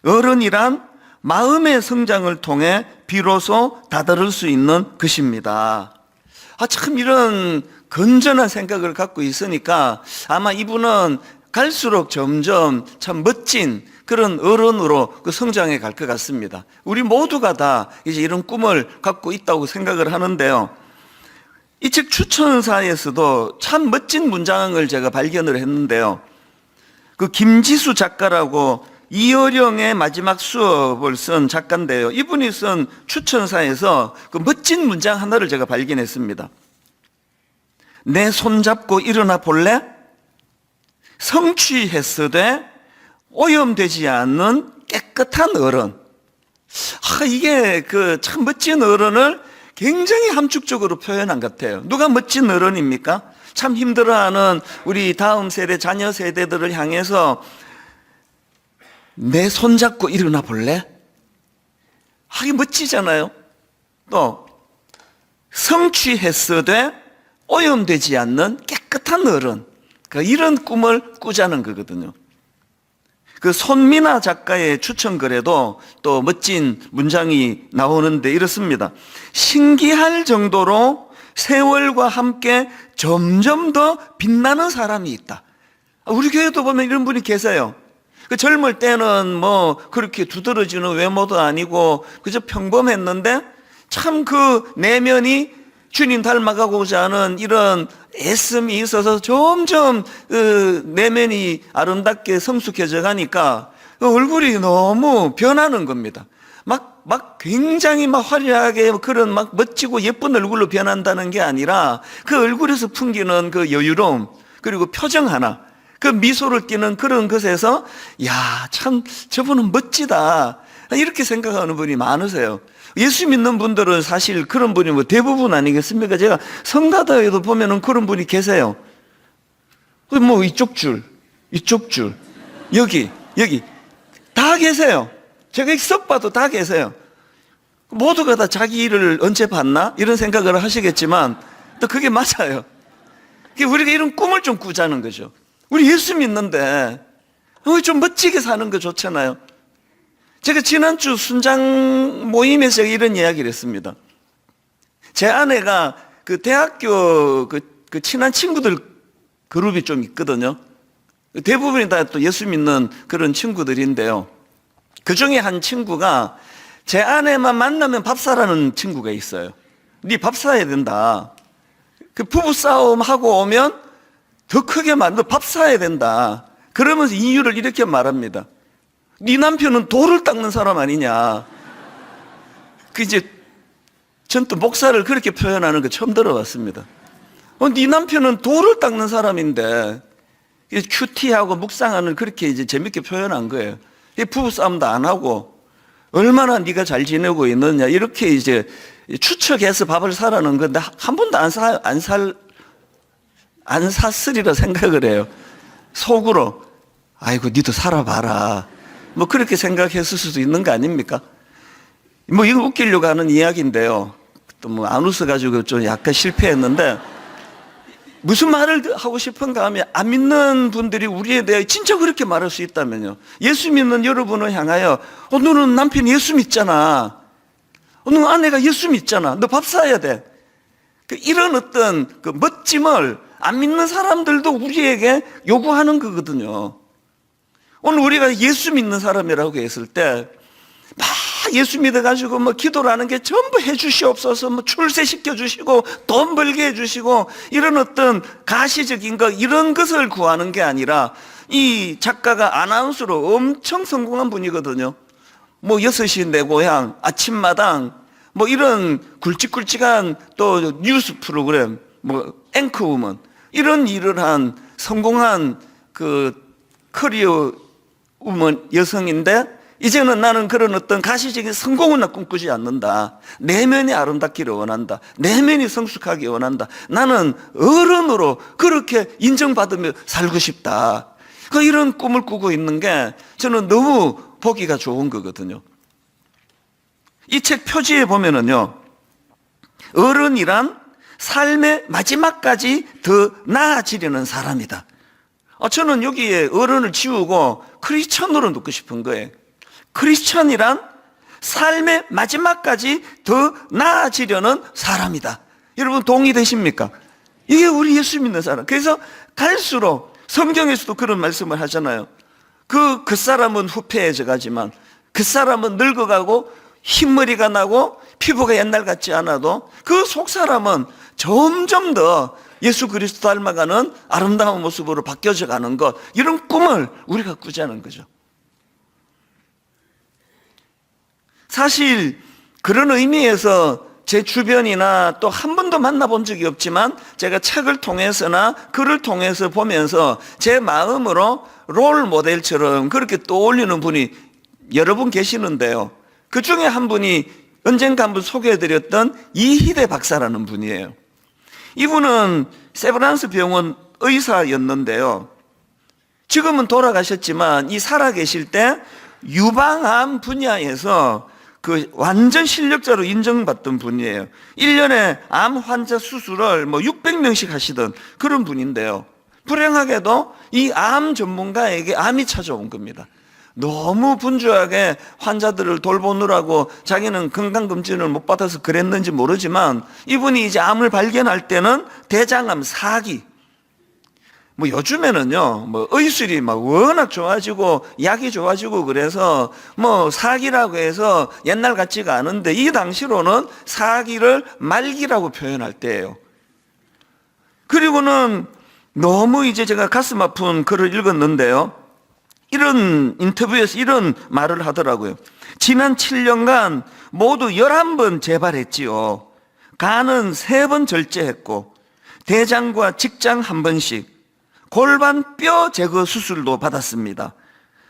어른이란 마음의 성장을 통해 비로소 다다를 수 있는 것입니다. 참 이런 건전한 생각을 갖고 있으니까 아마 이분은 갈수록 점점 참 멋진 그런 어른으로 그 성장해 갈 것 같습니다. 우리 모두가 다 이제 이런 꿈을 갖고 있다고 생각을 하는데요. 이 책 추천사에서도 참 멋진 문장을 제가 발견을 했는데요. 그 김지수 작가라고 이어령의 마지막 수업을 쓴 작가인데요. 이분이 쓴 추천사에서 그 멋진 문장 하나를 제가 발견했습니다. 내 손잡고 일어나 볼래? 성취했으되 오염되지 않는 깨끗한 어른. 이게 그 참 멋진 어른을 굉장히 함축적으로 표현한 것 같아요. 누가 멋진 어른입니까? 참 힘들어하는 우리 다음 세대, 자녀 세대들을 향해서 내 손잡고 일어나 볼래? 이게 멋지잖아요. 또 성취했으되 오염되지 않는 깨끗한 어른, 이런 꿈을 꾸자는 거거든요. 그 손미나 작가의 추천글에도 또 멋진 문장이 나오는데 이렇습니다. 신기할 정도로 세월과 함께 점점 더 빛나는 사람이 있다. 우리 교회도 보면 이런 분이 계세요. 그 젊을 때는 뭐 그렇게 두드러지는 외모도 아니고 그저 평범했는데 참 그 내면이 주님 닮아가고자 하는 이런 애씀이 있어서 점점 그 내면이 아름답게 성숙해져 가니까 그 얼굴이 너무 변하는 겁니다. 막 굉장히 막 화려하게 그런 막 멋지고 예쁜 얼굴로 변한다는 게 아니라 그 얼굴에서 풍기는 그 여유로움 그리고 표정 하나 그 미소를 띠는 그런 것에서 야, 참 저분은 멋지다 이렇게 생각하는 분이 많으세요. 예수 믿는 분들은 사실 그런 분이 뭐 대부분 아니겠습니까? 제가 성가다에도 보면은 그런 분이 계세요. 뭐 이쪽 줄 여기 다 계세요. 제가 썩 봐도 다 계세요. 모두가 다 자기 일을 언제 봤나? 이런 생각을 하시겠지만 또 그게 맞아요. 우리가 이런 꿈을 좀 꾸자는 거죠. 우리 예수 믿는데 좀 멋지게 사는 거 좋잖아요. 제가 지난주 순장 모임에서 이런 이야기를 했습니다. 제 아내가 그 대학교 그 친한 친구들 그룹이 좀 있거든요. 대부분이 다 또 예수 믿는 그런 친구들인데요. 그 중에 한 친구가 제 아내만 만나면 밥 사라는 친구가 있어요. 네 밥 사야 된다. 그 부부싸움 하고 오면 더 크게 너 밥 사야 된다. 그러면서 이유를 이렇게 말합니다. 네 남편은 돌을 닦는 사람 아니냐. 그 이제 전 또 목사를 그렇게 표현하는 거 처음 들어봤습니다. 네 남편은 돌을 닦는 사람인데 큐티하고 묵상하는 그렇게 이제 재밌게 표현한 거예요. 부부싸움도 안 하고 얼마나 네가 잘 지내고 있느냐 이렇게 이제 추측해서 밥을 사라는 건데 한 번도 안 샀으리라 생각을 해요. 속으로 아이고 니도 살아봐라 뭐 그렇게 생각했을 수도 있는 거 아닙니까? 뭐 이거 웃기려고 하는 이야기인데요. 또 뭐 안 웃어가지고 좀 약간 실패했는데 무슨 말을 하고 싶은가 하면 안 믿는 분들이 우리에 대해 진짜 그렇게 말할 수 있다면요. 예수 믿는 여러분을 향하여 너는 남편 예수 믿잖아. 너 아내가 예수 믿잖아. 너 밥 사야 돼. 이런 어떤 그 멋짐을 안 믿는 사람들도 우리에게 요구하는 거거든요. 오늘 우리가 예수 믿는 사람이라고 했을 때 막 예수 믿어가지고 뭐 기도를 하는 게 전부 해주시옵소서 뭐 출세시켜 주시고 돈 벌게 해주시고 이런 어떤 가시적인 거 이런 것을 구하는 게 아니라 이 작가가 아나운서로 엄청 성공한 분이거든요. 뭐 6시 내 고향, 아침마당 뭐 이런 굵직굵직한 또 뉴스 프로그램 뭐 앵커우먼 이런 일을 한 성공한 그 커리어 우먼 여성인데 이제는 나는 그런 어떤 가시적인 성공은 꿈꾸지 않는다. 내면이 아름답기를 원한다. 내면이 성숙하기 원한다. 나는 어른으로 그렇게 인정받으며 살고 싶다. 이런 꿈을 꾸고 있는 게 저는 너무 보기가 좋은 거거든요. 이 책 표지에 보면은요, 어른이란 삶의 마지막까지 더 나아지려는 사람이다. 저는 여기에 어른을 지우고 크리스천으로 넣고 싶은 거예요. 크리스천이란 삶의 마지막까지 더 나아지려는 사람이다. 여러분 동의되십니까? 이게 우리 예수 믿는 사람. 그래서 갈수록 성경에서도 그런 말씀을 하잖아요. 그 사람은 후패해져 가지만 그 사람은 늙어가고 흰머리가 나고 피부가 옛날 같지 않아도 그 속 사람은 점점 더 예수 그리스도 닮아가는 아름다운 모습으로 바뀌어져 가는 것, 이런 꿈을 우리가 꾸자는 거죠. 사실 그런 의미에서 제 주변이나 또 한 번도 만나본 적이 없지만 제가 책을 통해서나 글을 통해서 보면서 제 마음으로 롤 모델처럼 그렇게 떠올리는 분이 여러 분 계시는데요. 그 중에 한 분이 언젠가 한번 소개해드렸던 이희대 박사라는 분이에요. 이분은 세브란스 병원 의사였는데요. 지금은 돌아가셨지만 이 살아계실 때 유방암 분야에서 그 완전 실력자로 인정받던 분이에요. 1년에 암 환자 수술을 뭐 600명씩 하시던 그런 분인데요. 불행하게도 이 암 전문가에게 암이 찾아온 겁니다. 너무 분주하게 환자들을 돌보느라고 자기는 건강검진을 못 받아서 그랬는지 모르지만 이분이 이제 암을 발견할 때는 대장암 4기, 뭐 요즘에는요, 뭐 의술이 막 워낙 좋아지고 약이 좋아지고 그래서 뭐 사기라고 해서 옛날 같지가 않은데, 이 당시로는 사기를 말기라고 표현할 때예요. 그리고는 너무 이제 제가 가슴 아픈 글을 읽었는데요, 이런 인터뷰에서 이런 말을 하더라고요. 지난 7년간 모두 11번 재발했지요. 간은 3번 절제했고, 대장과 직장 1번씩, 골반 뼈 제거 수술도 받았습니다.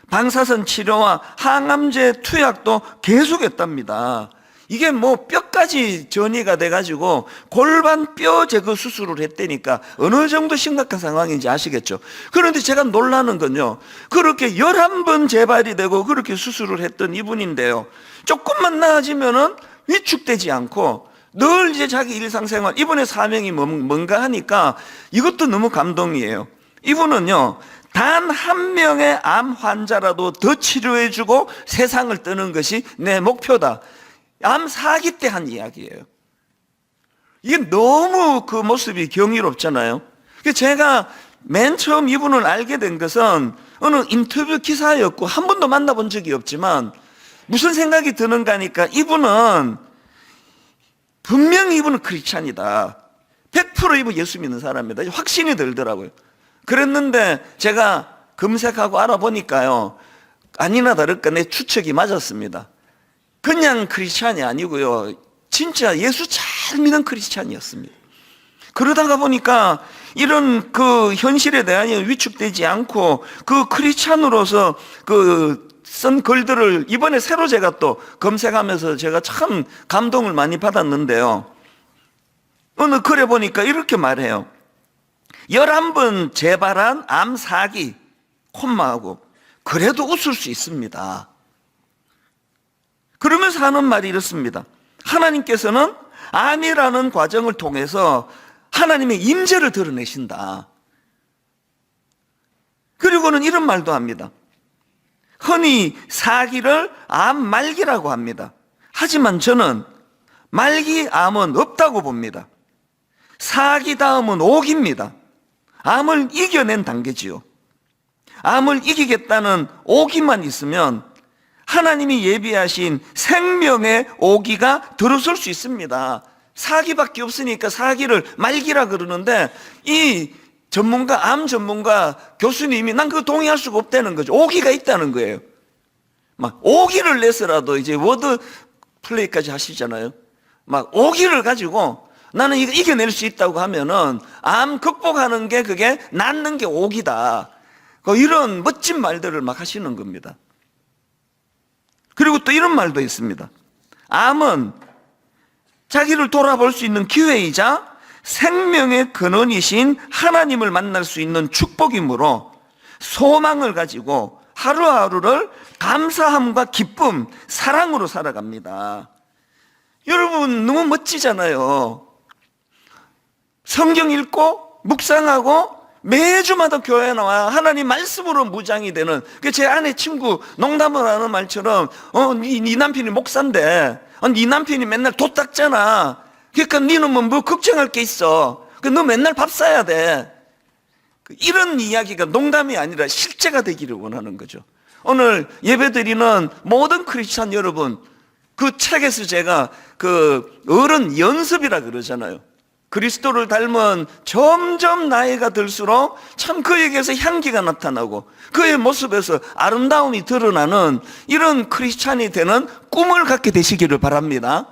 방사선 치료와 항암제 투약도 계속했답니다. 이게 뭐 뼈까지 전이가 돼가지고 골반 뼈 제거 수술을 했다니까 어느 정도 심각한 상황인지 아시겠죠? 그런데 제가 놀라는 건요, 그렇게 11번 재발이 되고 그렇게 수술을 했던 이분인데요, 조금만 나아지면은 위축되지 않고 늘 이제 자기 일상생활, 이분의 사명이 뭔가 하니까 이것도 너무 감동이에요. 이분은요, 단 한 명의 암 환자라도 더 치료해주고 세상을 떠는 것이 내 목표다. 암 4기 때 한 이야기예요. 이게 너무 그 모습이 경이롭잖아요. 제가 맨 처음 이분을 알게 된 것은 어느 인터뷰 기사였고 한 번도 만나본 적이 없지만 무슨 생각이 드는가 하니까 이분은 분명히 이분은 크리스찬이다. 100% 이분 예수 믿는 사람이다. 확신이 들더라고요. 그랬는데 제가 검색하고 알아보니까요, 아니나 다를까 내 추측이 맞았습니다. 그냥 크리스찬이 아니고요, 진짜 예수 잘 믿는 크리스찬이었습니다. 그러다가 보니까 이런 그 현실에 대한 위축되지 않고 그 크리스찬으로서 쓴 글들을 이번에 새로 제가 또 검색하면서 제가 참 감동을 많이 받았는데요, 어느 글에 보니까 이렇게 말해요. 11번 재발한 암 4기 콤마하고 그래도 웃을 수 있습니다. 그러면서 하는 말이 이렇습니다. 하나님께서는 암이라는 과정을 통해서 하나님의 임재를 드러내신다. 그리고는 이런 말도 합니다. 흔히 사기를 암 말기라고 합니다. 하지만 저는 말기 암은 없다고 봅니다. 사기 다음은 오기입니다. 암을 이겨낸 단계지요. 암을 이기겠다는 오기만 있으면 하나님이 예비하신 생명의 오기가 들어설 수 있습니다. 사기밖에 없으니까 사기를 말기라 그러는데, 이 전문가, 암 전문가 교수님이 난 그거 동의할 수가 없다는 거죠. 오기가 있다는 거예요. 막 오기를 내서라도 이제 워드 플레이까지 하시잖아요. 막 오기를 가지고 나는 이거 이겨낼 수 있다고 하면은 암 극복하는 게 그게 낫는 게 오기다. 이런 멋진 말들을 막 하시는 겁니다. 그리고 또 이런 말도 있습니다. 암은 자기를 돌아볼 수 있는 기회이자 생명의 근원이신 하나님을 만날 수 있는 축복이므로 소망을 가지고 하루하루를 감사함과 기쁨, 사랑으로 살아갑니다. 여러분 너무 멋지잖아요. 성경 읽고 묵상하고 매주마다 교회에 나와 하나님 말씀으로 무장이 되는, 제 아내 친구 농담을 하는 말처럼 네 남편이 목사인데 네 남편이 맨날 도 닦잖아. 그러니까 너는 뭐 걱정할 게 있어. 너 맨날 밥 사야 돼. 이런 이야기가 농담이 아니라 실제가 되기를 원하는 거죠. 오늘 예배드리는 모든 크리스찬 여러분, 그 책에서 제가 그 어른 연습이라 그러잖아요. 그리스도를 닮은 점점 나이가 들수록 참 그에게서 향기가 나타나고 그의 모습에서 아름다움이 드러나는 이런 크리스찬이 되는 꿈을 갖게 되시기를 바랍니다.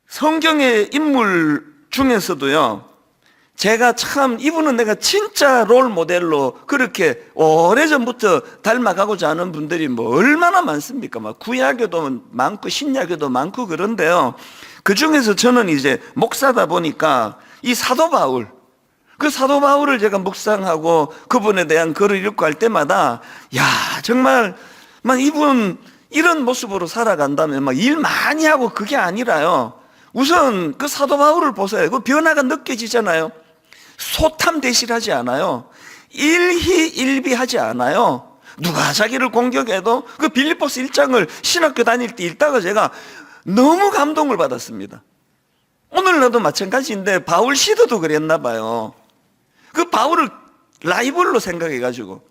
성경의 인물 중에서도요, 제가 참 이분은 내가 진짜 롤 모델로 그렇게 오래전부터 닮아가고자 하는 분들이 뭐 얼마나 많습니까? 막 구약에도 많고 신약에도 많고 그런데요, 그 중에서 저는 이제 목사다 보니까 이 사도 바울, 그 사도 바울을 제가 묵상하고 그분에 대한 글을 읽고 할 때마다 야, 정말 막 이분 이런 모습으로 살아간다면 막 일 많이 하고 그게 아니라요, 우선 그 사도 바울을 보세요. 그 변화가 느껴지잖아요. 소탐대실하지 않아요. 일희일비하지 않아요. 누가 자기를 공격해도 그 빌립보스 1장을 신학교 다닐 때 읽다가 제가 너무 감동을 받았습니다. 오늘날도 마찬가지인데 바울 시도도 그랬나 봐요. 그 바울을 라이벌로 생각해가지고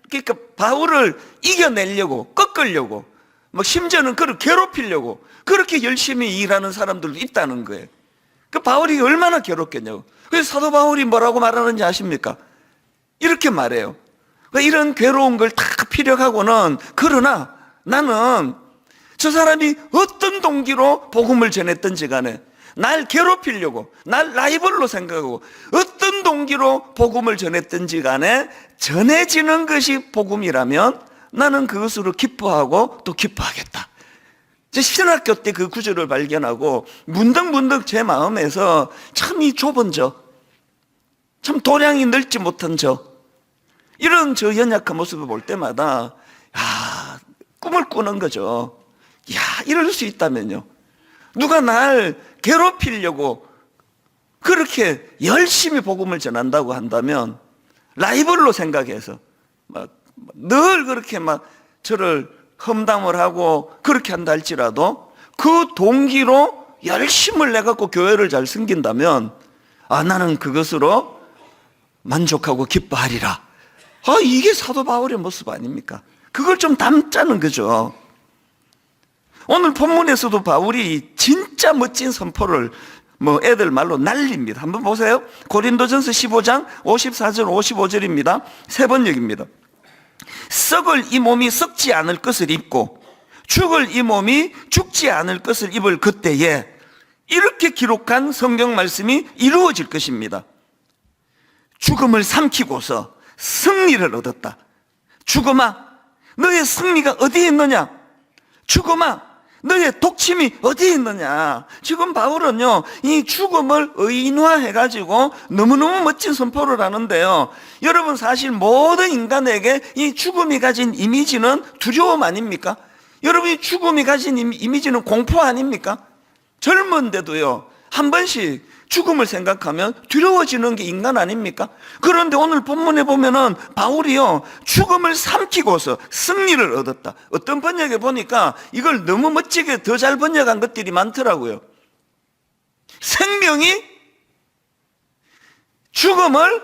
그러니까 바울을 이겨내려고 꺾으려고 막 심지어는 그를 괴롭히려고 그렇게 열심히 일하는 사람들도 있다는 거예요. 그 바울이 얼마나 괴롭겠냐고. 그래서 사도 바울이 뭐라고 말하는지 아십니까? 이렇게 말해요. 이런 괴로운 걸 다 피력하고는, 그러나 나는 저 사람이 어떤 동기로 복음을 전했든지 간에 날 괴롭히려고, 날 라이벌로 생각하고 어떤 동기로 복음을 전했든지 간에 전해지는 것이 복음이라면 나는 그것으로 기뻐하고 또 기뻐하겠다. 신학교 때 그 구절을 발견하고 문득문득 제 마음에서 참 이 좁은 참 도량이 넓지 못한 이런 저 연약한 모습을 볼 때마다 꿈을 꾸는 거죠. 이럴 수 있다면요, 누가 날 괴롭히려고 그렇게 열심히 복음을 전한다고 한다면 라이벌로 생각해서 늘 그렇게 저를 험담을 하고 그렇게 한다 할지라도 그 동기로 열심을 내갖고 교회를 잘 섬긴다면 나는 그것으로 만족하고 기뻐하리라. 이게 사도 바울의 모습 아닙니까? 그걸 좀 담자는 거죠. 오늘 본문에서도 바울이 진짜 멋진 선포를 애들 말로 날립니다. 한번 보세요. 고린도전서 15장 54절 55절입니다. 세 번역입니다. 썩을 이 몸이 썩지 않을 것을 입고 죽을 이 몸이 죽지 않을 것을 입을 그때에 이렇게 기록한 성경 말씀이 이루어질 것입니다. 죽음을 삼키고서 승리를 얻었다. 죽음아, 너의 승리가 어디에 있느냐? 죽음아, 너의 독침이 어디에 있느냐? 지금 바울은요, 이 죽음을 의인화해가지고 너무너무 멋진 선포를 하는데요. 여러분, 사실 모든 인간에게 이 죽음이 가진 이미지는 두려움 아닙니까? 여러분, 이 죽음이 가진 이미지는 공포 아닙니까? 젊은데도요, 한 번씩 죽음을 생각하면 두려워지는 게 인간 아닙니까? 그런데 오늘 본문에 보면은 바울이요, 죽음을 삼키고서 승리를 얻었다. 어떤 번역에 보니까 이걸 너무 멋지게 더 잘 번역한 것들이 많더라고요. 생명이 죽음을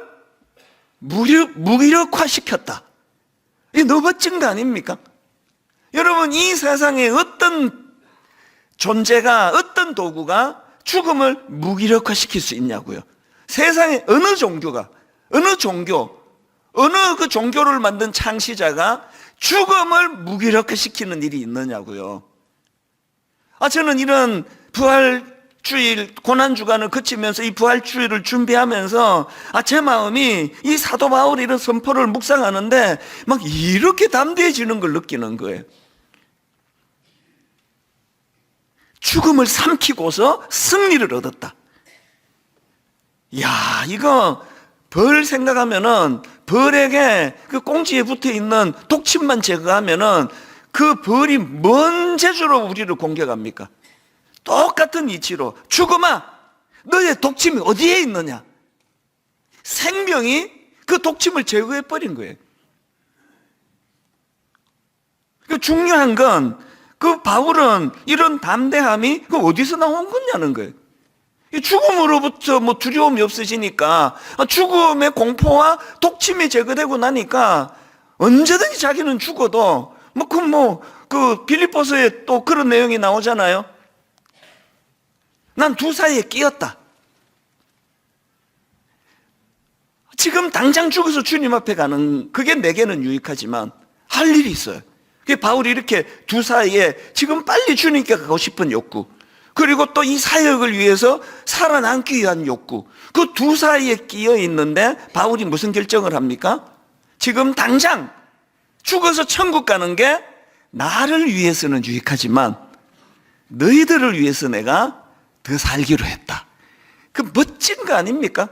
무기력화시켰다. 이게 너무 멋진 거 아닙니까? 여러분, 이 세상에 어떤 존재가, 어떤 도구가 죽음을 무기력화시킬 수 있냐고요. 세상에 어느 종교가, 어느 종교, 어느 그 종교를 만든 창시자가 죽음을 무기력화시키는 일이 있느냐고요. 저는 이런 부활주일 고난주간을 거치면서 이 부활주일을 준비하면서 제 마음이 이 사도 바울이 이런 선포를 묵상하는데 막 이렇게 담대해지는 걸 느끼는 거예요. 죽음을 삼키고서 승리를 얻었다. 이거 벌 생각하면은, 벌에게 그 꽁지에 붙어 있는 독침만 제거하면은 그 벌이 뭔 재주로 우리를 공격합니까? 똑같은 이치로 죽음아, 너의 독침이 어디에 있느냐? 생명이 그 독침을 제거해 버린 거예요. 중요한 건 그 바울은 이런 담대함이 어디서 나온 거냐는 거예요. 죽음으로부터 두려움이 없으시니까, 죽음의 공포와 독침이 제거되고 나니까 언제든지 자기는 죽어도 그 빌립보서에 또 그런 내용이 나오잖아요. 난 두 사이에 끼었다. 지금 당장 죽어서 주님 앞에 가는 그게 내게는 유익하지만 할 일이 있어요. 바울이 이렇게 두 사이에 지금 빨리 주님께 가고 싶은 욕구, 그리고 또 이 사역을 위해서 살아남기 위한 욕구, 그 두 사이에 끼어 있는데 바울이 무슨 결정을 합니까? 지금 당장 죽어서 천국 가는 게 나를 위해서는 유익하지만 너희들을 위해서 내가 더 살기로 했다. 그 멋진 거 아닙니까?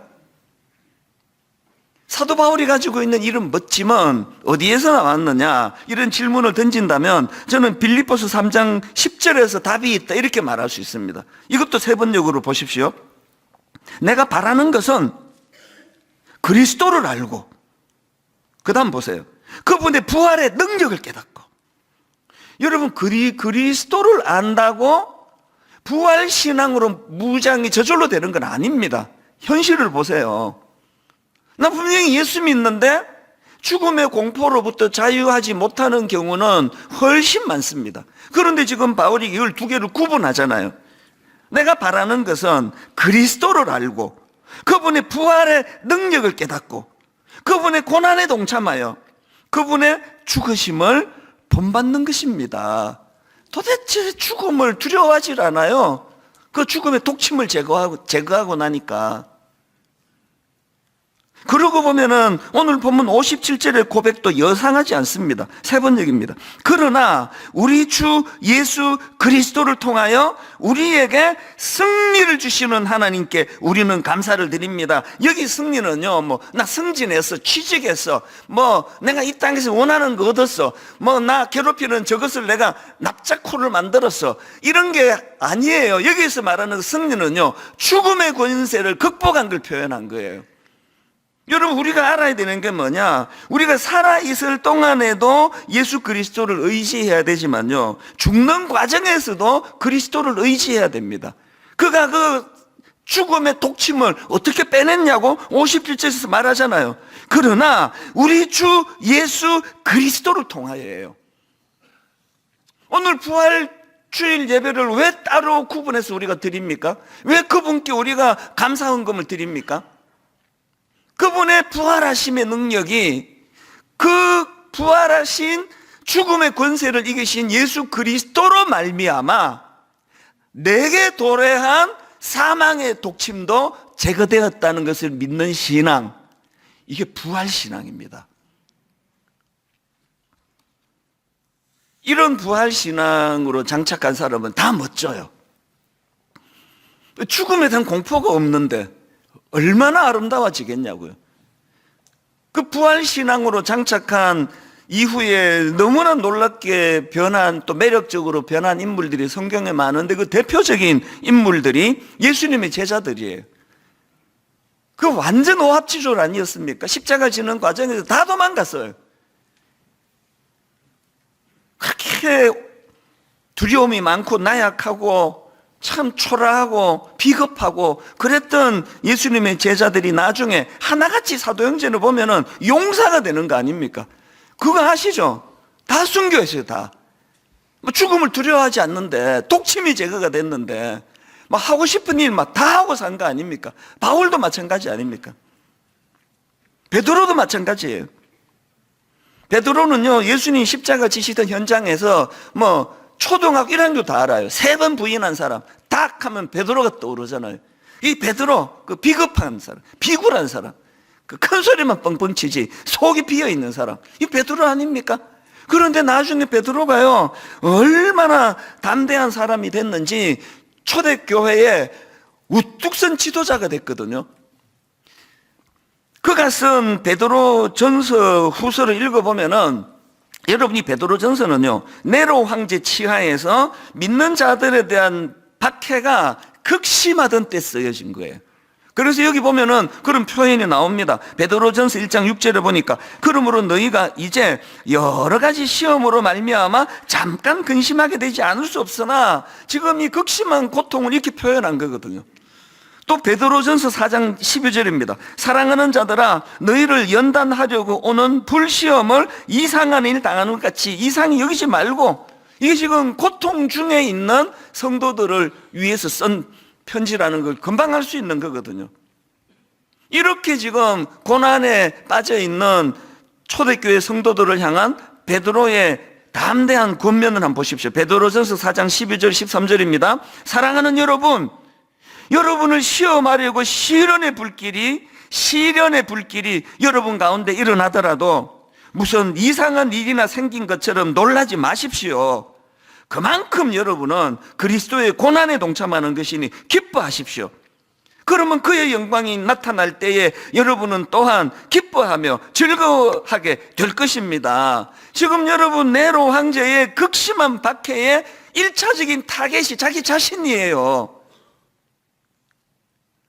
사도 바울이 가지고 있는 이런 멋짐은 어디에서 나왔느냐, 이런 질문을 던진다면 저는 빌립보서 3장 10절에서 답이 있다, 이렇게 말할 수 있습니다. 이것도 세 번역으로 보십시오. 내가 바라는 것은 그리스도를 알고, 그 다음 보세요, 그분의 부활의 능력을 깨닫고. 여러분, 그리스도를 안다고 부활신앙으로 무장이 저절로 되는 건 아닙니다. 현실을 보세요. 나 분명히 예수 믿는데 죽음의 공포로부터 자유하지 못하는 경우는 훨씬 많습니다. 그런데 지금 바울이 이걸 두 개를 구분하잖아요. 내가 바라는 것은 그리스도를 알고 그분의 부활의 능력을 깨닫고 그분의 고난에 동참하여 그분의 죽으심을 본받는 것입니다. 도대체 죽음을 두려워하질 않아요. 그 죽음의 독침을 제거하고 나니까. 그러고 보면은 오늘 본문 57절의 고백도 여상하지 않습니다. 세 번역입니다. 그러나 우리 주 예수 그리스도를 통하여 우리에게 승리를 주시는 하나님께 우리는 감사를 드립니다. 여기 승리는요, 나 승진했어, 취직했어, 내가 이 땅에서 원하는 거 얻었어, 나 괴롭히는 저것을 내가 납작코를 만들었어, 이런 게 아니에요. 여기서 말하는 승리는요, 죽음의 권세를 극복한 걸 표현한 거예요. 여러분, 우리가 알아야 되는 게 뭐냐? 우리가 살아있을 동안에도 예수 그리스도를 의지해야 되지만요, 죽는 과정에서도 그리스도를 의지해야 됩니다. 그가 그 죽음의 독침을 어떻게 빼냈냐고 57절에서 말하잖아요. 그러나 우리 주 예수 그리스도를 통하여예요. 오늘 부활 주일 예배를 왜 따로 구분해서 우리가 드립니까? 왜 그분께 우리가 감사 헌금을 드립니까? 그분의 부활하심의 능력이 그 부활하신 죽음의 권세를 이기신 예수 그리스도로 말미암아 내게 도래한 사망의 독침도 제거되었다는 것을 믿는 신앙, 이게 부활신앙입니다. 이런 부활신앙으로 장착한 사람은 다 멋져요. 죽음에 대한 공포가 없는데 얼마나 아름다워지겠냐고요. 그 부활신앙으로 장착한 이후에 너무나 놀랍게 변한, 또 매력적으로 변한 인물들이 성경에 많은데 그 대표적인 인물들이 예수님의 제자들이에요. 그 완전 오합지졸 아니었습니까? 십자가 지는 과정에서 다 도망갔어요. 그렇게 두려움이 많고 나약하고 참 초라하고 비겁하고 그랬던 예수님의 제자들이 나중에 하나같이 사도행전을 보면은 용사가 되는 거 아닙니까? 그거 아시죠? 다 순교했어요, 다. 죽음을 두려워하지 않는데, 독침이 제거가 됐는데, 하고 싶은 일 다 하고 산 거 아닙니까? 바울도 마찬가지 아닙니까? 베드로도 마찬가지예요. 베드로는요, 예수님 십자가 지시던 현장에서 초등학교 1학년도 다 알아요. 3번 부인한 사람 딱 하면 베드로가 떠오르잖아요. 이 베드로, 그 비겁한 사람, 비굴한 사람, 그 큰 소리만 뻥뻥 치지 속이 비어있는 사람, 이 베드로 아닙니까? 그런데 나중에 베드로가요, 얼마나 담대한 사람이 됐는지 초대교회의 우뚝 선 지도자가 됐거든요. 그가 쓴 베드로 전서 후서를 읽어보면은, 여러분이 베드로 전서는요, 네로 황제 치하에서 믿는 자들에 대한 박해가 극심하던 때 쓰여진 거예요. 그래서 여기 보면은 그런 표현이 나옵니다. 베드로 전서 1장 6절에 보니까, 그러므로 너희가 이제 여러 가지 시험으로 말미암아 잠깐 근심하게 되지 않을 수 없으나, 지금 이 극심한 고통을 이렇게 표현한 거거든요. 또 베드로전서 4장 12절입니다. 사랑하는 자들아, 너희를 연단하려고 오는 불시험을 이상한 일 당하는 것 같이 이상히 여기지 말고, 이게 지금 고통 중에 있는 성도들을 위해서 쓴 편지라는 걸 금방 알 수 있는 거거든요. 이렇게 지금 고난에 빠져 있는 초대교회 성도들을 향한 베드로의 담대한 권면을 한번 보십시오. 베드로전서 4장 12절 13절입니다. 사랑하는 여러분, 여러분을 시험하려고 시련의 불길이 여러분 가운데 일어나더라도 무슨 이상한 일이나 생긴 것처럼 놀라지 마십시오. 그만큼 여러분은 그리스도의 고난에 동참하는 것이니 기뻐하십시오. 그러면 그의 영광이 나타날 때에 여러분은 또한 기뻐하며 즐거워하게 될 것입니다. 지금 여러분 네로 황제의 극심한 박해의 1차적인 타겟이 자기 자신이에요.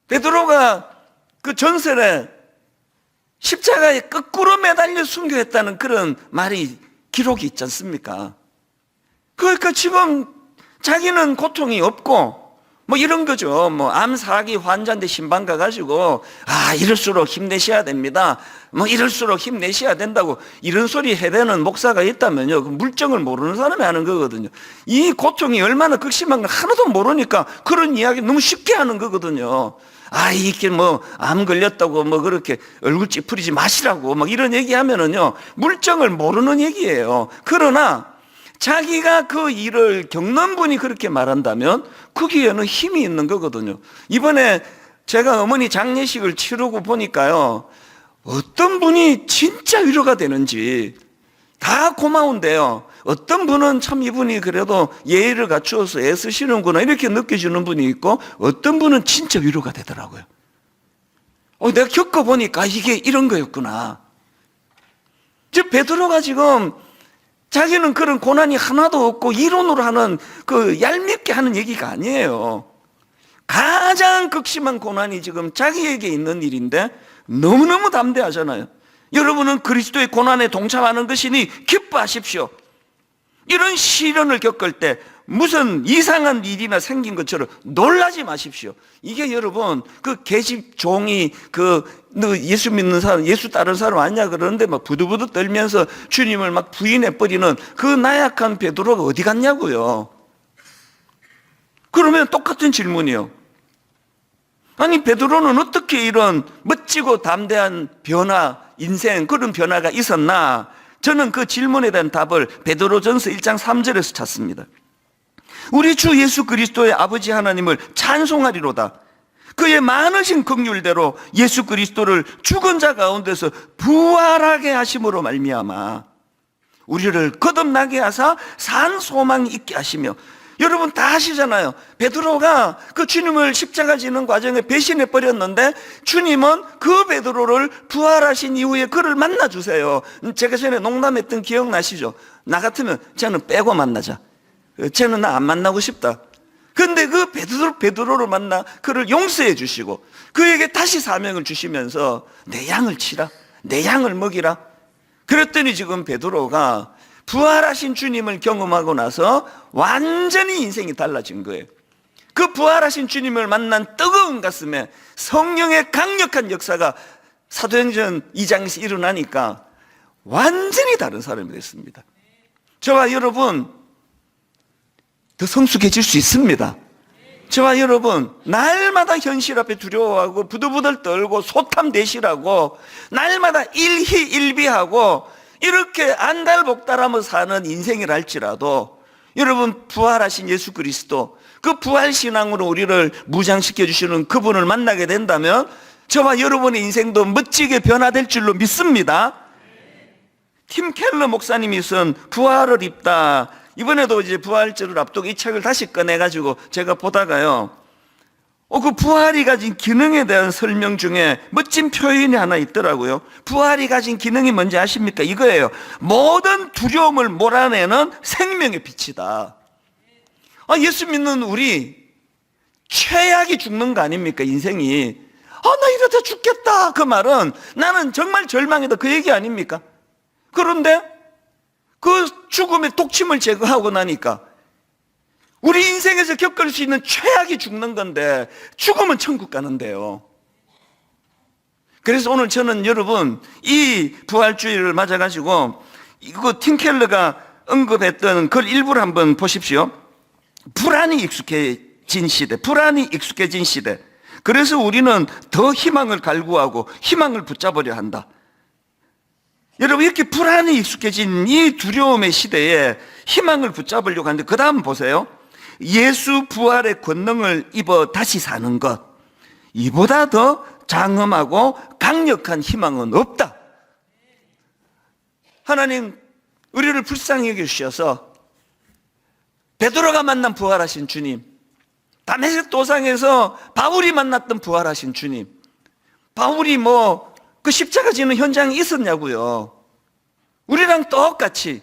베드로가 그 전설에 십자가에 거꾸로 매달려 순교했다는 그런 말이 기록이 있지 않습니까? 그러니까 지금 자기는 고통이 없고 뭐 이런 거죠. 뭐 암 사기 환자인데 신방 가가지고 이럴수록 힘내셔야 됩니다. 뭐 이럴수록 힘내셔야 된다고 이런 소리 해대는 목사가 있다면요, 그 물정을 모르는 사람이 하는 거거든요. 이 고통이 얼마나 극심한 걸 하나도 모르니까 그런 이야기 너무 쉽게 하는 거거든요. 이게 뭐 암 걸렸다고 뭐 그렇게 얼굴 찌푸리지 마시라고 막 이런 얘기하면은요, 물정을 모르는 얘기예요. 그러나 자기가 그 일을 겪는 분이 그렇게 말한다면 거기에는 힘이 있는 거거든요. 이번에 제가 어머니 장례식을 치르고 보니까요, 어떤 분이 진짜 위로가 되는지 다 고마운데요, 어떤 분은 참 이분이 그래도 예의를 갖추어서 애쓰시는구나 이렇게 느껴지는 분이 있고, 어떤 분은 진짜 위로가 되더라고요. 내가 겪어보니까 이게 이런 거였구나. 즉 베드로가 지금 자기는 그런 고난이 하나도 없고 이론으로 하는 그 얄밉게 하는 얘기가 아니에요. 가장 극심한 고난이 지금 자기에게 있는 일인데 너무너무 담대하잖아요. 여러분은 그리스도의 고난에 동참하는 것이니 기뻐하십시오. 이런 시련을 겪을 때 무슨 이상한 일이나 생긴 것처럼 놀라지 마십시오. 이게 여러분 그 계집 종이 너 예수 믿는 사람, 예수 따르는 사람 아니냐 그러는데 막 부들부들 떨면서 주님을 막 부인해 버리는 그 나약한 베드로가 어디 갔냐고요. 그러면 똑같은 질문이요. 아니 베드로는 어떻게 이런 멋지고 담대한 변화, 인생 그런 변화가 있었나? 저는 그 질문에 대한 답을 베드로전서 1장 3절에서 찾습니다. 우리 주 예수 그리스도의 아버지 하나님을 찬송하리로다. 그의 많으신 긍휼대로 예수 그리스도를 죽은 자 가운데서 부활하게 하심으로 말미암아 우리를 거듭나게 하사 산 소망이 있게 하시며. 여러분 다 아시잖아요. 베드로가 그 주님을 십자가 지는 과정에 배신해 버렸는데 주님은 그 베드로를 부활하신 이후에 그를 만나주세요. 제가 전에 농담했던 기억나시죠? 나 같으면 쟤는 빼고 만나자. 쟤는 나 안 만나고 싶다. 근데 그 베드로를 만나 그를 용서해 주시고 그에게 다시 사명을 주시면서 내 양을 치라, 내 양을 먹이라. 그랬더니 지금 베드로가 부활하신 주님을 경험하고 나서 완전히 인생이 달라진 거예요. 그 부활하신 주님을 만난 뜨거운 가슴에 성령의 강력한 역사가 사도행전 2장에서 일어나니까 완전히 다른 사람이 됐습니다. 저와 여러분 더 성숙해질 수 있습니다. 저와 여러분 날마다 현실 앞에 두려워하고 부들부들 떨고 소탐대실하고 날마다 일희일비하고 이렇게 안달복달하며 사는 인생이라 할지라도 여러분 부활하신 예수 그리스도 그 부활신앙으로 우리를 무장시켜 주시는 그분을 만나게 된다면 저와 여러분의 인생도 멋지게 변화될 줄로 믿습니다. 팀 켈러 목사님이 쓴 부활을 입다, 이번에도 이제 부활절을 앞두고 이 책을 다시 꺼내가지고 제가 보다가요, 그 부활이 가진 기능에 대한 설명 중에 멋진 표현이 하나 있더라고요. 부활이 가진 기능이 뭔지 아십니까? 이거예요. 모든 두려움을 몰아내는 생명의 빛이다. 예수 믿는 우리 최악이 죽는 거 아닙니까? 인생이. 나 이러다 죽겠다. 그 말은 나는 정말 절망이다. 그 얘기 아닙니까? 그런데 그 죽음의 독침을 제거하고 나니까 우리 인생에서 겪을 수 있는 최악이 죽는 건데 죽으면 천국 가는데요. 그래서 오늘 저는 여러분 이 부활주의를 맞아가지고 이거 팀 켈러가 언급했던 글 일부를 한번 보십시오. 불안이 익숙해진 시대, 불안이 익숙해진 시대. 그래서 우리는 더 희망을 갈구하고 희망을 붙잡으려 한다. 여러분 이렇게 불안이 익숙해진 이 두려움의 시대에 희망을 붙잡으려고 하는데 그 다음 보세요. 예수 부활의 권능을 입어 다시 사는 것, 이보다 더 장엄하고 강력한 희망은 없다. 하나님 우리를 불쌍히 여겨주셔서 베드로가 만난 부활하신 주님, 다메섹 도상에서 바울이 만났던 부활하신 주님, 바울이 그 십자가 지는 현장에 있었냐고요. 우리랑 똑같이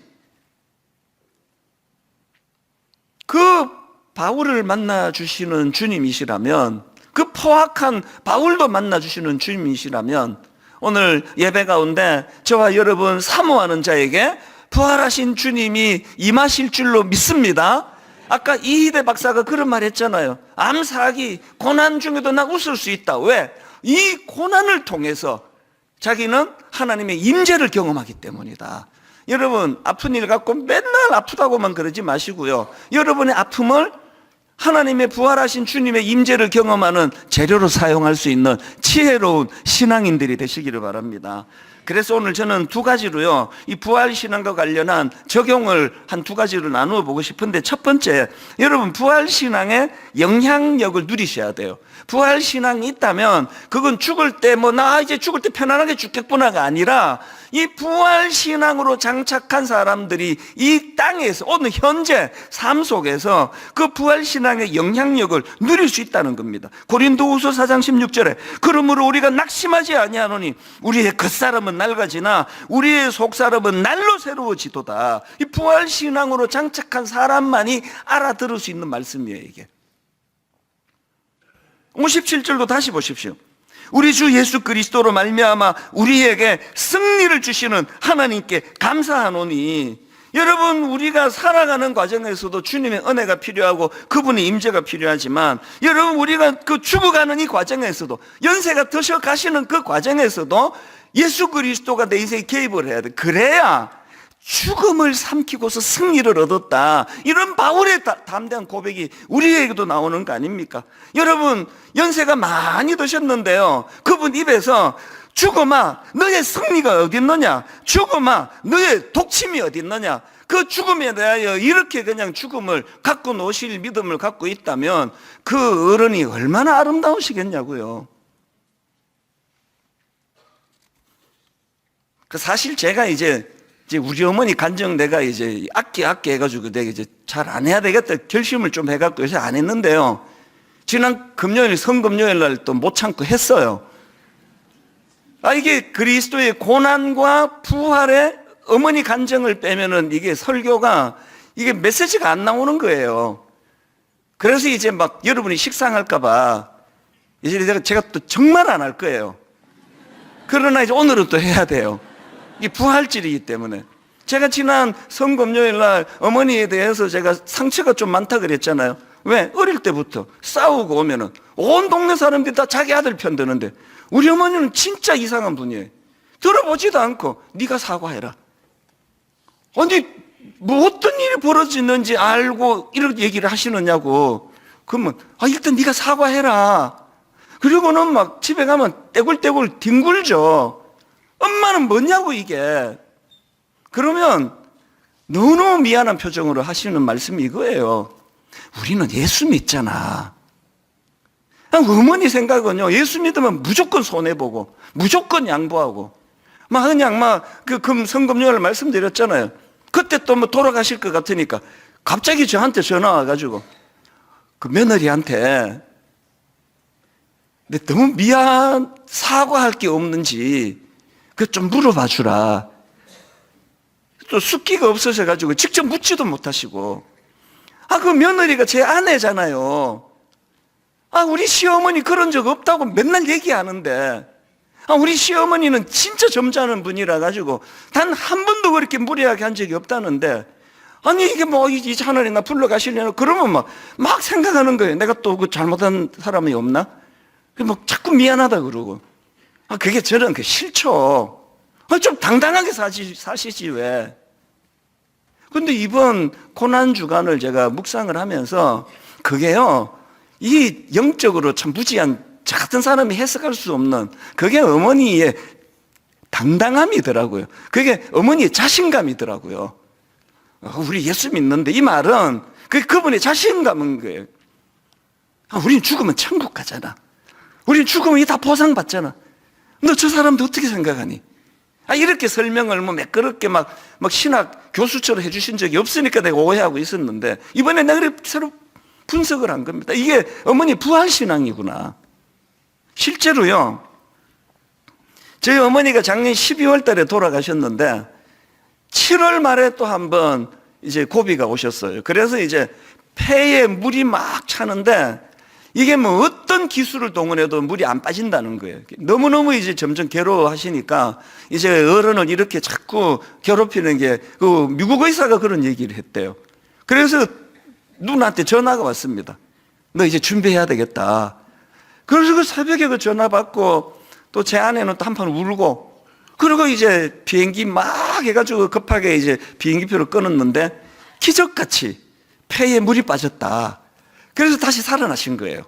그 바울을 만나주시는 주님이시라면, 그 포악한 바울도 만나주시는 주님이시라면 오늘 예배 가운데 저와 여러분 사모하는 자에게 부활하신 주님이 임하실 줄로 믿습니다. 아까 이희대 박사가 그런 말 했잖아요. 암사기, 고난 중에도 나 웃을 수 있다. 왜? 이 고난을 통해서 자기는 하나님의 임재를 경험하기 때문이다. 여러분, 아픈 일 갖고 맨날 아프다고만 그러지 마시고요. 여러분의 아픔을 하나님의 부활하신 주님의 임재를 경험하는 재료로 사용할 수 있는 지혜로운 신앙인들이 되시기를 바랍니다. 그래서 오늘 저는 두 가지로요, 이 부활신앙과 관련한 적용을 한 두 가지로 나누어 보고 싶은데, 첫 번째, 여러분 부활신앙의 영향력을 누리셔야 돼요. 부활신앙이 있다면 그건 죽을 때 나 이제 죽을 때 편안하게 죽겠구나가 아니라, 이 부활신앙으로 장착한 사람들이 이 땅에서 오늘 현재 삶 속에서 그 부활신앙의 영향력을 누릴 수 있다는 겁니다. 고린도후서 4장 16절에 그러므로 우리가 낙심하지 아니하노니 우리의 겉사람은 낡아지나 우리의 속사람은 날로 새로워지도다. 이 부활신앙으로 장착한 사람만이 알아들을 수 있는 말씀이에요, 이게. 57절도 다시 보십시오. 우리 주 예수 그리스도로 말미암아 우리에게 승리를 주시는 하나님께 감사하노니. 여러분, 우리가 살아가는 과정에서도 주님의 은혜가 필요하고 그분의 임재가 필요하지만, 여러분, 우리가 그 죽어가는 이 과정에서도, 연세가 드셔 가시는 그 과정에서도 예수 그리스도가 내 인생에 개입을 해야 돼. 그래야 죽음을 삼키고서 승리를 얻었다. 이런 바울의 담대한 고백이 우리에게도 나오는 거 아닙니까? 여러분, 연세가 많이 드셨는데요, 그분 입에서 죽음아 너의 승리가 어디 있느냐, 죽음아 너의 독침이 어디 있느냐, 그 죽음에 대하여 이렇게 그냥 죽음을 갖고 노실 믿음을 갖고 있다면 그 어른이 얼마나 아름다우시겠냐고요. 사실 제가 이제 우리 어머니 간증 내가 이제 악기 해가지고 내가 이제 잘 안 해야 되겠다 결심을 좀 해갖고 요새 안 했는데요, 지난 금요일 성금요일 날 또 못 참고 했어요. 이게 그리스도의 고난과 부활의 어머니 간증을 빼면은 이게 설교가, 이게 메시지가 안 나오는 거예요. 그래서 이제 막 여러분이 식상할까봐 이제 제가 또 정말 안 할 거예요. 그러나 이제 오늘은 또 해야 돼요. 이게 부활절이기 때문에. 제가 지난 성금요일 날 어머니에 대해서 제가 상처가 좀 많다 그랬잖아요. 왜? 어릴 때부터 싸우고 오면은 온 동네 사람들이 다 자기 아들 편 드는데, 우리 어머니는 진짜 이상한 분이에요. 들어보지도 않고 네가 사과해라. 아니 뭐 어떤 일이 벌어지는지 알고 이런 얘기를 하시느냐고. 그러면 일단 네가 사과해라. 그리고는 막 집에 가면 떼굴떼굴 뒹굴죠. 엄마는 뭐냐고 이게. 그러면 너무 미안한 표정으로 하시는 말씀이 이거예요. 우리는 예수 믿잖아. 어머니 생각은요, 예수 믿으면 무조건 손해보고 무조건 양보하고 그냥 그 성금요일 말씀드렸잖아요. 그때 또 뭐 돌아가실 것 같으니까 갑자기 저한테 전화 와가지고 그 며느리한테 너무 사과할 게 없는지 그 좀 물어봐 주라. 또 숫기가 없으셔가지고 직접 묻지도 못하시고. 그 며느리가 제 아내잖아요. 우리 시어머니 그런 적 없다고 맨날 얘기하는데, 우리 시어머니는 진짜 점잖은 분이라 가지고 단 한 번도 그렇게 무례하게 한 적이 없다는데, 이게 뭐 이 하나님 나 불러가시려나 그러면 막 생각하는 거예요. 내가 또 그 잘못한 사람이 없나? 막 자꾸 미안하다 그러고. 그게 저는 싫죠. 좀 당당하게 사시지 왜. 근데 이번 고난주간을 제가 묵상을 하면서 그게요, 이 영적으로 참 무지한 저 같은 사람이 해석할 수 없는, 그게 어머니의 당당함이더라고요. 그게 어머니의 자신감이더라고요. 우리 예수 믿는데, 이 말은 그분의 자신감인 거예요. 우린 죽으면 천국 가잖아. 우린 죽으면 다 보상받잖아. 너 저 사람도 어떻게 생각하니? 이렇게 설명을 매끄럽게 막 신학 교수처럼 해주신 적이 없으니까 내가 오해하고 있었는데, 이번에 내가 새로 분석을 한 겁니다. 이게 어머니 부활신앙이구나. 실제로요, 저희 어머니가 작년 12월 달에 돌아가셨는데 7월 말에 또 한 번 이제 고비가 오셨어요. 그래서 이제 폐에 물이 막 차는데, 이게 뭐 어떤 기술을 동원해도 물이 안 빠진다는 거예요. 너무너무 이제 점점 괴로워하시니까 이제 어른을 이렇게 자꾸 괴롭히는 게, 미국 의사가 그런 얘기를 했대요. 그래서 누나한테 전화가 왔습니다. 너 이제 준비해야 되겠다. 그래서 그 새벽에 그 전화 받고 또 제 아내는 또 한판 울고, 그리고 이제 비행기 막 해가지고 급하게 이제 비행기표를 끊었는데 기적같이 폐에 물이 빠졌다. 그래서 다시 살아나신 거예요.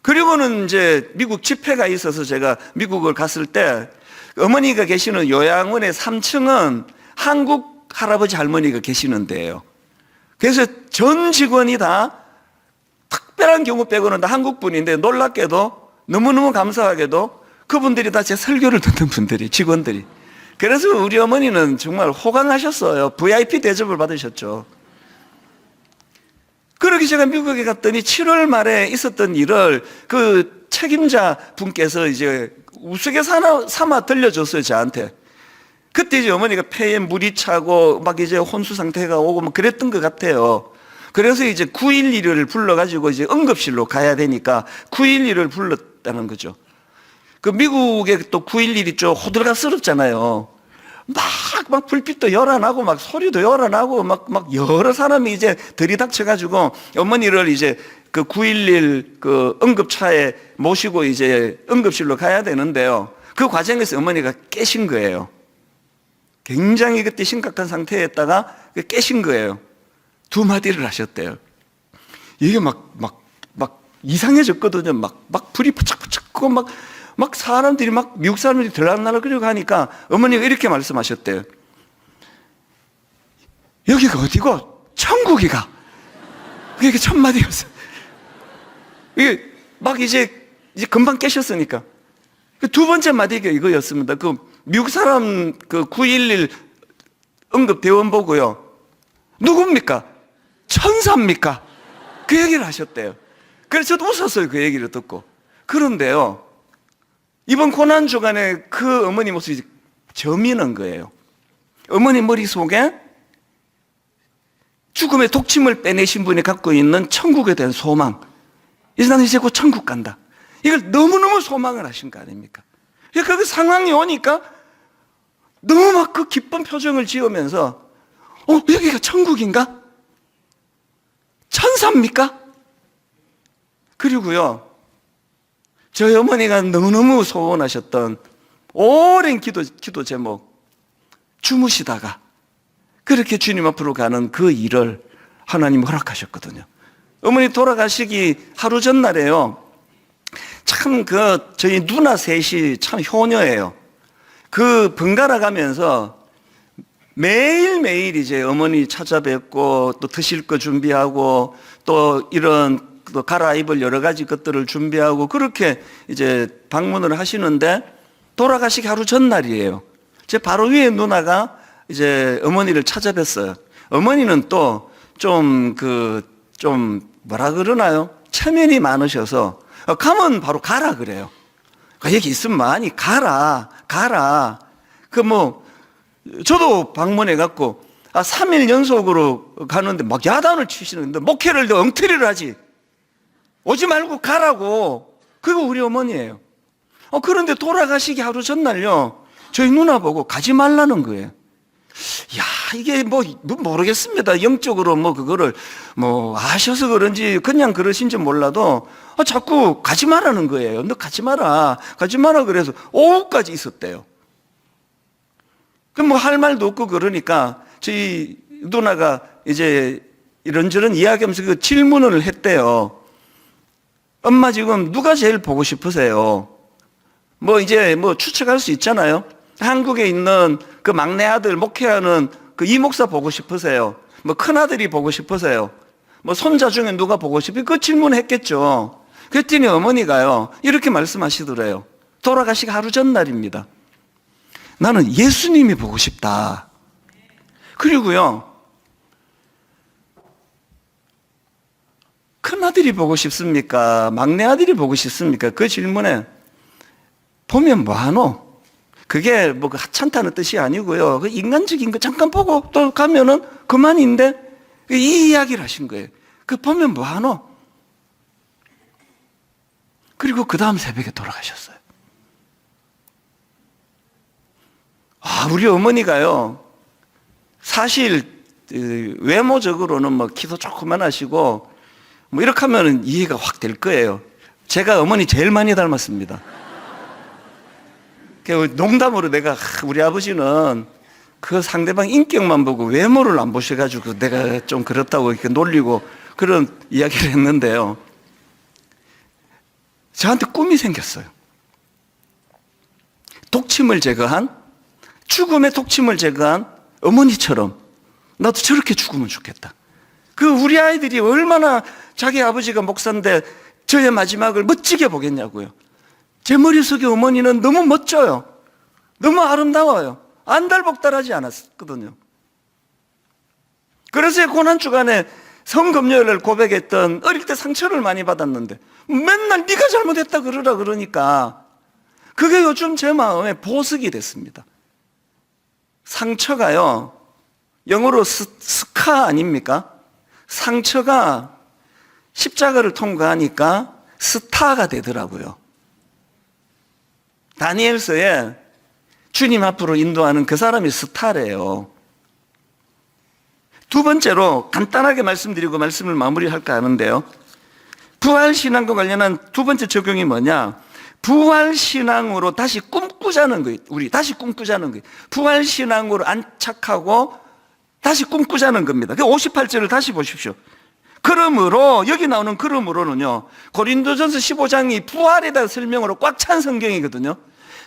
그리고는 이제 미국 집회가 있어서 제가 미국을 갔을 때 어머니가 계시는 요양원의 3층은 한국 할아버지 할머니가 계시는 데예요. 그래서 전 직원이 다 특별한 경우 빼고는 다 한국 분인데, 놀랍게도 너무너무 감사하게도 그분들이 다 제 설교를 듣는 분들이, 직원들이. 그래서 우리 어머니는 정말 호강하셨어요. VIP 대접을 받으셨죠. 그렇게 제가 미국에 갔더니 7월 말에 있었던 일을 그 책임자 분께서 이제 우스갯삼아 들려줬어요, 저한테. 그때 이제 어머니가 폐에 물이 차고 막 이제 혼수 상태가 오고 막 그랬던 것 같아요. 그래서 이제 911을 불러가지고 이제 응급실로 가야 되니까 911을 불렀다는 거죠. 그 미국에 또 911이 좀 호들갑스럽잖아요. 막 불빛도 열어나고 막 소리도 열어나고 막 여러 사람이 이제 들이닥쳐가지고 어머니를 이제 그 911 그 응급차에 모시고 이제 응급실로 가야 되는데요. 그 과정에서 어머니가 깨신 거예요. 굉장히 그때 심각한 상태였다가 깨신 거예요. 두 마디를 하셨대요. 이게 막 이상해졌거든요. 막 불이 부착부착하고 막 사람들이 미국 사람들이 들락날락 그러고 하니까 어머니가 이렇게 말씀하셨대요. 여기가 어디고? 천국이가. 그게 첫 마디였어요. 이게 막 이제 금방 깨셨으니까. 두 번째 마디가 이거였습니다. 그 미국 사람 그 911 응급대원 보고요. 누굽니까? 천사입니까? 그 얘기를 하셨대요. 그래서 저도 웃었어요. 그 얘기를 듣고. 그런데요, 이번 고난주간에 그 어머니 모습이 저미는 거예요. 어머니 머릿속에 죽음의 독침을 빼내신 분이 갖고 있는 천국에 대한 소망. 이제 나는 이제 곧 천국 간다. 이걸 너무너무 소망을 하신 거 아닙니까? 그 상황이 오니까 너무 막 그 기쁜 표정을 지으면서 여기가 천국인가? 천사입니까? 그리고요, 저희 어머니가 너무너무 소원하셨던 오랜 기도 제목, 주무시다가 그렇게 주님 앞으로 가는 그 일을 하나님 허락하셨거든요. 어머니 돌아가시기 하루 전날에요. 참 저희 누나 셋이 참 효녀예요. 그 번갈아 가면서 매일매일 이제 어머니 찾아뵙고 또 드실 거 준비하고 또 이런 또 갈아입을 여러 가지 것들을 준비하고 그렇게 이제 방문을 하시는데, 돌아가시기 하루 전날이에요. 제 바로 위에 누나가 이제 어머니를 찾아뵀어요. 어머니는 또 좀 뭐라 그러나요? 체면이 많으셔서 가면 바로 가라 그래요. 여기 있으면 많이 가라. 저도 방문해갖고 3일 연속으로 가는데 막 야단을 치시는데, 목회를 엉터리를 하지. 오지 말고 가라고. 그거 우리 어머니예요. 그런데 돌아가시기 하루 전날요, 저희 누나 보고 가지 말라는 거예요. 야, 이게 모르겠습니다. 영적으로 그거를 아셔서 그런지 그냥 그러신지 몰라도 자꾸 가지 말라는 거예요. 너 가지 마라. 그래서 오후까지 있었대요. 그럼 할 말도 없고 그러니까 저희 누나가 이제 이런저런 이야기하면서 그 질문을 했대요. 엄마 지금 누가 제일 보고 싶으세요? 이제 추측할 수 있잖아요. 한국에 있는 그 막내 아들 목회하는 그 이 목사 보고 싶으세요? 큰아들이 보고 싶으세요? 손자 중에 누가 보고 싶으세요? 그 질문했겠죠. 그랬더니 어머니가요, 이렇게 말씀하시더래요. 돌아가시기 하루 전날입니다. 나는 예수님이 보고 싶다. 그리고요, 큰아들이 보고 싶습니까? 막내 아들이 보고 싶습니까? 그 질문에 보면 뭐하노? 그게 하찮다는 뜻이 아니고요. 그 인간적인 거 잠깐 보고 또 가면은 그만인데, 이 이야기를 하신 거예요. 보면 뭐하노? 그리고 그 다음 새벽에 돌아가셨어요. 우리 어머니가요, 사실 외모적으로는 뭐 키도 조그만 하시고 뭐 이렇게 하면 이해가 확 될 거예요. 제가 어머니 제일 많이 닮았습니다. 농담으로 내가 우리 아버지는 그 상대방 인격만 보고 외모를 안 보셔가지고 내가 좀 그렇다고 이렇게 놀리고 그런 이야기를 했는데요. 저한테 꿈이 생겼어요. 독침을 제거한, 죽음의 독침을 제거한 어머니처럼 나도 저렇게 죽으면 좋겠다. 우리 아이들이 얼마나 자기 아버지가 목사인데 저의 마지막을 멋지게 보겠냐고요. 제 머릿속에 어머니는 너무 멋져요. 너무 아름다워요. 안달복달하지 않았거든요. 그래서 고난주간에 성금요일을 고백했던, 어릴 때 상처를 많이 받았는데 맨날 네가 잘못했다 그러라 그러니까 그게 요즘 제 마음에 보석이 됐습니다. 상처가요, 영어로 스카 아닙니까? 상처가 십자가를 통과하니까 스타가 되더라고요. 다니엘서에 주님 앞으로 인도하는 그 사람이 스타래요. 두 번째로 간단하게 말씀드리고 말씀을 마무리할까 하는데요. 부활신앙과 관련한 두 번째 적용이 뭐냐? 부활신앙으로 다시 꿈꾸자는 거예요. 우리 다시 꿈꾸자는 거예요. 부활신앙으로 안착하고 다시 꿈꾸자는 겁니다. 58절을 다시 보십시오. 그러므로, 여기 나오는 그러므로는요, 고린도전서 15장이 부활에 대한 설명으로 꽉 찬 성경이거든요.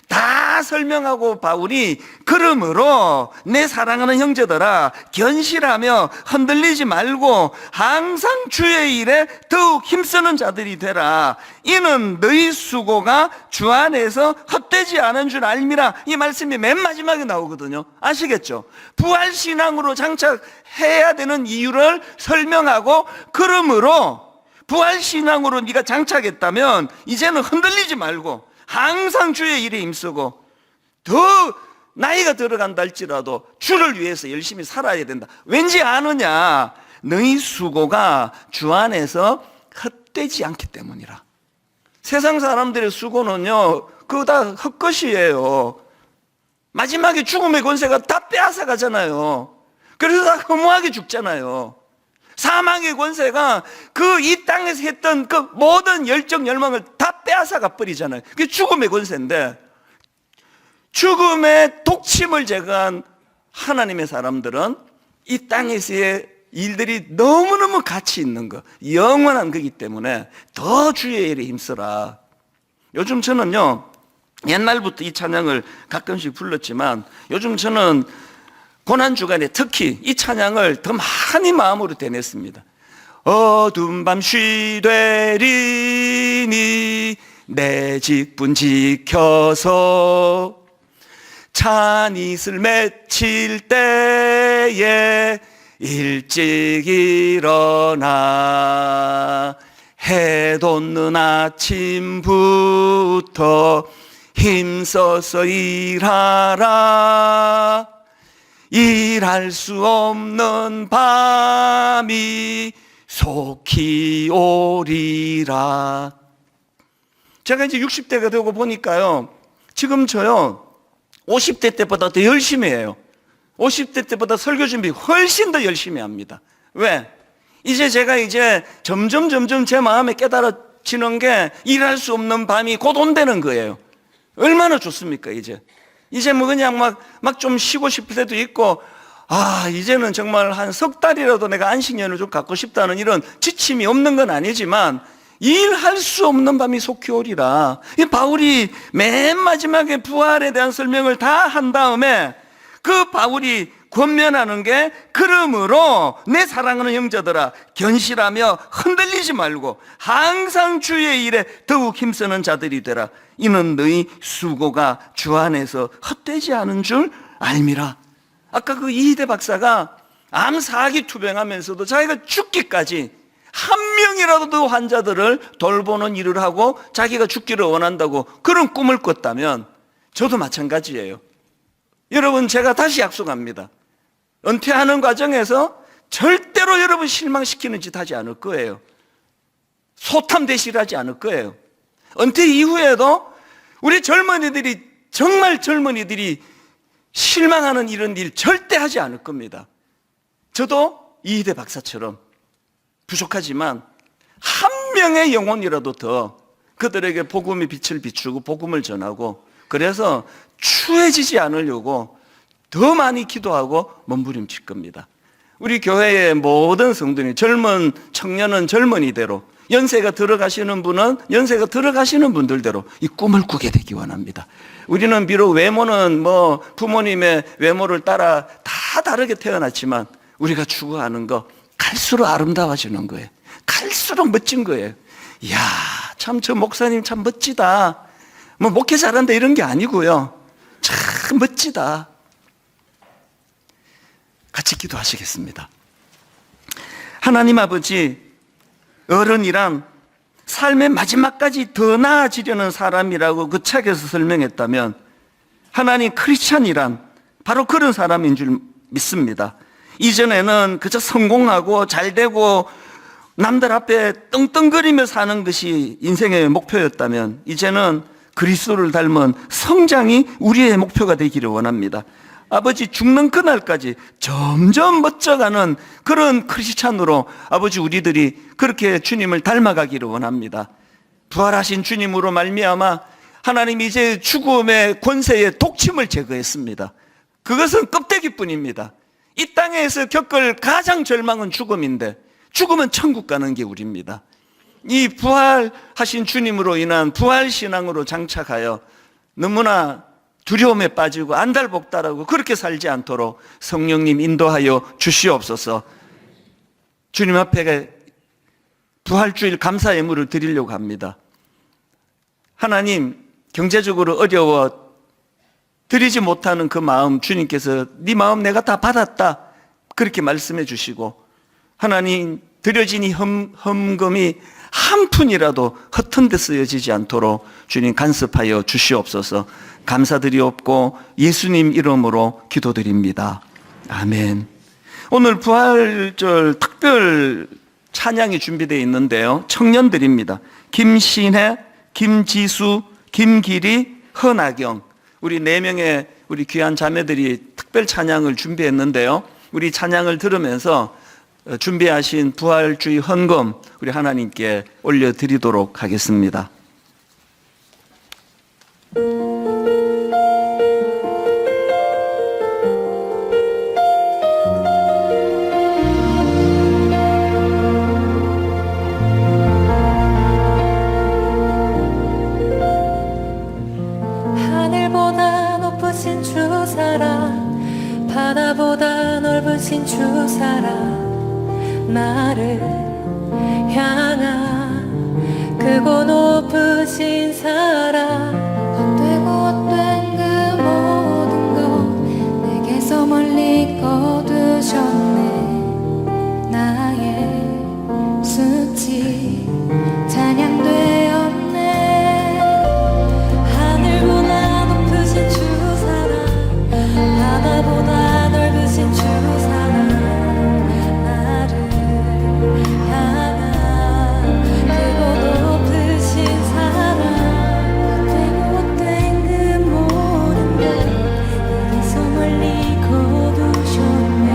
다 설명하고 바울이 그러므로 내 사랑하는 형제들아 견실하며 흔들리지 말고 항상 주의 일에 더욱 힘쓰는 자들이 되라. 이는 너희 수고가 주 안에서 헛되지 않은 줄 알미라. 이 말씀이 맨 마지막에 나오거든요. 아시겠죠? 부활신앙으로 장착해야 되는 이유를 설명하고, 그러므로 부활신앙으로 네가 장착했다면 이제는 흔들리지 말고 항상 주의 일에 힘쓰고, 더 나이가 들어간다 할지라도 주를 위해서 열심히 살아야 된다. 왠지 아느냐? 너희 수고가 주 안에서 헛되지 않기 때문이라. 세상 사람들의 수고는요, 그거 다 헛것이에요. 마지막에 죽음의 권세가 다 빼앗아 가잖아요. 그래서 다 허무하게 죽잖아요. 사망의 권세가 이 땅에서 했던 그 모든 열정, 열망을 다 빼앗아가 버리잖아요. 그게 죽음의 권세인데, 죽음의 독침을 제거한 하나님의 사람들은 이 땅에서의 일들이 너무너무 가치 있는 거, 영원한 거기 때문에 더 주의 일에 힘써라. 요즘 저는요, 옛날부터 이 찬양을 가끔씩 불렀지만 요즘 저는 고난주간에 특히 이 찬양을 더 많이 마음으로 되냈습니다. 어두운 밤 쉬되리니 내 직분 지켜서 찬이슬 맺힐 때에 일찍 일어나 해 돋는 아침부터 힘써서 일하라. 일할 수 없는 밤이 속히 오리라. 제가 이제 60대가 되고 보니까요, 지금 저요 50대 때보다 더 열심히 해요. 50대 때보다 설교 준비 훨씬 더 열심히 합니다. 왜? 제가 점점 제 마음에 깨달아지는 게 일할 수 없는 밤이 곧 온다는 거예요. 얼마나 좋습니까? 뭐 그냥 막 좀 쉬고 싶을 때도 있고, 이제는 정말 한 석 달이라도 내가 안식년을 좀 갖고 싶다는 이런 지침이 없는 건 아니지만, 일할 수 없는 밤이 속히 오리라. 바울이 맨 마지막에 부활에 대한 설명을 다 한 다음에 그 바울이 권면하는 게, 그러므로 내 사랑하는 형제들아 견실하며 흔들리지 말고 항상 주의 일에 더욱 힘쓰는 자들이 되라. 이는 너희 수고가 주 안에서 헛되지 않은 줄 알미라. 아까 이희대 박사가 암 4기 투병하면서도 자기가 죽기까지 한 명이라도 더 환자들을 돌보는 일을 하고 자기가 죽기를 원한다고 그런 꿈을 꿨다면 저도 마찬가지예요. 여러분, 제가 다시 약속합니다. 은퇴하는 과정에서 절대로 여러분 실망시키는 짓 하지 않을 거예요. 소탐대실하지 않을 거예요. 은퇴 이후에도 우리 젊은이들이, 정말 젊은이들이 실망하는 이런 일 절대 하지 않을 겁니다. 저도 이희대 박사처럼 부족하지만 한 명의 영혼이라도 더 그들에게 복음의 빛을 비추고 복음을 전하고, 그래서 추해지지 않으려고 더 많이 기도하고 몸부림칠 겁니다. 우리 교회의 모든 성도님, 젊은 청년은 젊은이대로, 연세가 들어가시는 분은 연세가 들어가시는 분들대로 이 꿈을 꾸게 되기 원합니다. 우리는 비록 외모는 뭐 부모님의 외모를 따라 다 다르게 태어났지만 우리가 추구하는 거 갈수록 아름다워지는 거예요. 갈수록 멋진 거예요. 이야, 참 저 목사님 참 멋지다. 뭐 목회 잘한다 이런 게 아니고요. 참 멋지다. 같이 기도하시겠습니다. 하나님 아버지, 어른이란 삶의 마지막까지 더 나아지려는 사람이라고 그 책에서 설명했다면, 하나님 크리스찬이란 바로 그런 사람인 줄 믿습니다. 이전에는 그저 성공하고 잘되고 남들 앞에 떵떵거리며 사는 것이 인생의 목표였다면, 이제는 그리스도를 닮은 성장이 우리의 목표가 되기를 원합니다. 아버지, 죽는 그날까지 점점 멋져가는 그런 크리스찬으로 아버지 우리들이 그렇게 주님을 닮아가기를 원합니다. 부활하신 주님으로 말미암아 하나님이 이제 죽음의 권세의 독침을 제거했습니다. 그것은 껍데기뿐입니다. 이 땅에서 겪을 가장 절망은 죽음인데, 죽으면 천국 가는 게 우리입니다. 이 부활하신 주님으로 인한 부활신앙으로 장착하여 너무나 두려움에 빠지고 안달복달하고 그렇게 살지 않도록 성령님 인도하여 주시옵소서. 주님 앞에 부활주일 감사 예물을 드리려고 합니다. 하나님, 경제적으로 어려워 드리지 못하는 그 마음 주님께서 네 마음 내가 다 받았다 그렇게 말씀해 주시고, 하나님 드려진 이 헌금이 한 푼이라도 허튼 데 쓰여지지 않도록 주님 간섭하여 주시옵소서. 감사드리옵고 예수님 이름으로 기도드립니다. 아멘. 오늘 부활절 특별 찬양이 준비되어 있는데요, 청년들입니다. 김신혜, 김지수, 김기리, 허나경, 우리 4명의 우리 귀한 자매들이 특별 찬양을 준비했는데요, 우리 찬양을 들으면서 준비하신 부활주의 헌금 우리 하나님께 올려드리도록 하겠습니다.
하늘보다 높으신 주 사랑, 바다보다 넓으신 주 사랑, 나를 향한 크고 높으신 사랑,
헛되고 헛된 그 모든 것 내게서 멀리 거두셨네. 나의 수치 찬양되었네.
하늘보다 높으신 주 사랑, 바다보다 넓으신 주 사랑, 나를 향한 크고 높으신 사랑, 헛되고 헛된 그 모든 것 내게서 멀리 거두셨네.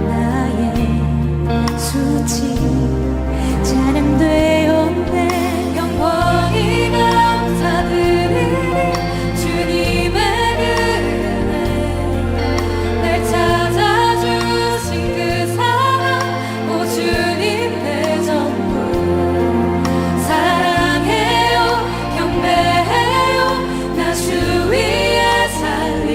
나의 수치 찬양되었네. 영광이 감사드리니 주님의 은혜, 날 찾아주신 그 사랑, 오 주님 내 전부 사랑해요, 경배해요. 나 주 위에 살리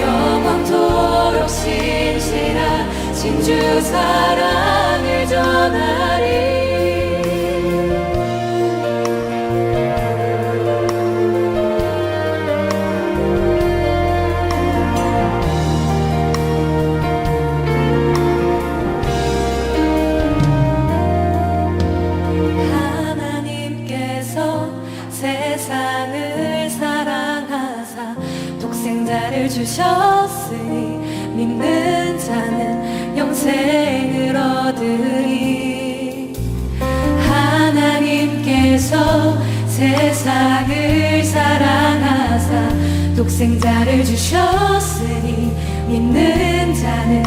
영원토록 신실하신 주 사랑을 전하리. 하나님께서 세상을 사랑하사 독생자를 주셨으니 믿는 자는 영생을 얻으리. 하나님께서 세상을 사랑하사 독생자를 주셨으니 믿는 자는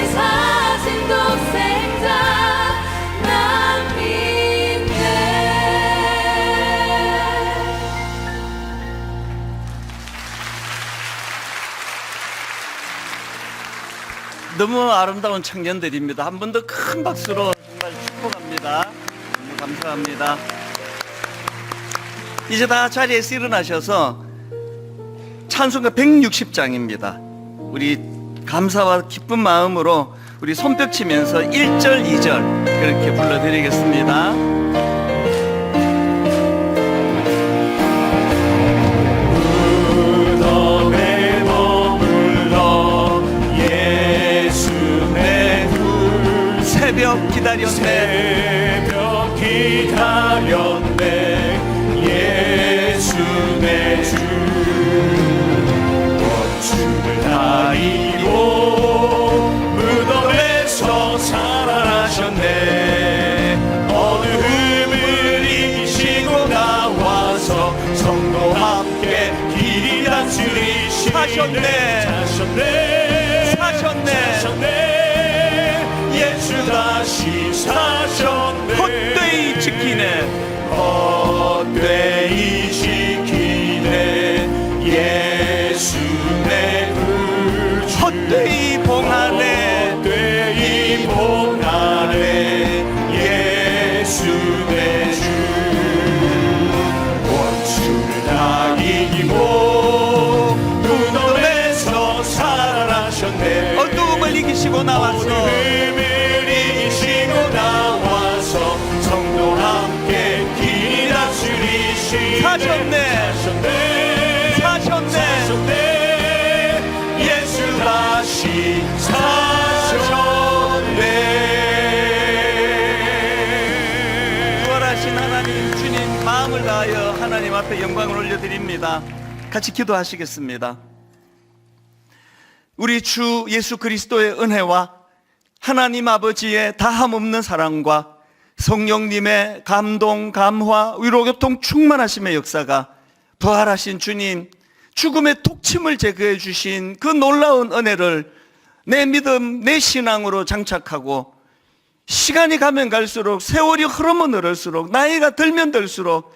사신 독생자 난 믿네.
너무 아름다운 청년들입니다. 한 번 더 큰 박수로 정말 축복합니다. 너무 감사합니다. 이제 다 자리에서 일어나셔서 찬송가 160장입니다. 우리 감사와 기쁜 마음으로 우리 손뼉 치면서 1절, 2절 그렇게 불러드리겠습니다.
무덤에 머물러 예수 내 두
새벽 기다렸네.
새벽 기다렸네. 예수 내 주 원수를 다 이기고 무덤에서 살아나셨네. 어둠을 이기시고 나와서 성도 함께 길이 다스리시
사셨네.
사셨네.
사셨네.
사셨네. 예수 다시 사셨네.
헛되이 지키네.
헛되이 지키네. 예수 내 구주
헛되이 봉하네.
헛되이 봉하네. 예수 내 주 원수를 다 이기고 무덤에서 살아나셨네.
어두움을 이기시고 나왔어.
어둠을 이기시고 나와서 성도 함께 길이 다스리시
사셨네.
사셨네.
사셨네.
사셨네. 예수 다시 사셨네.
부활하신 하나님 주님 마음을 다하여 하나님 앞에 영광을 올려드립니다. 같이 기도하시겠습니다. 우리 주 예수 그리스도의 은혜와 하나님 아버지의 다함없는 사랑과 성령님의 감동, 감화, 위로교통 충만하심의 역사가 부활하신 주님, 죽음의 독침을 제거해 주신 그 놀라운 은혜를 내 믿음, 내 신앙으로 장착하고 시간이 가면 갈수록 세월이 흐르면 흐를수록 나이가 들면 들수록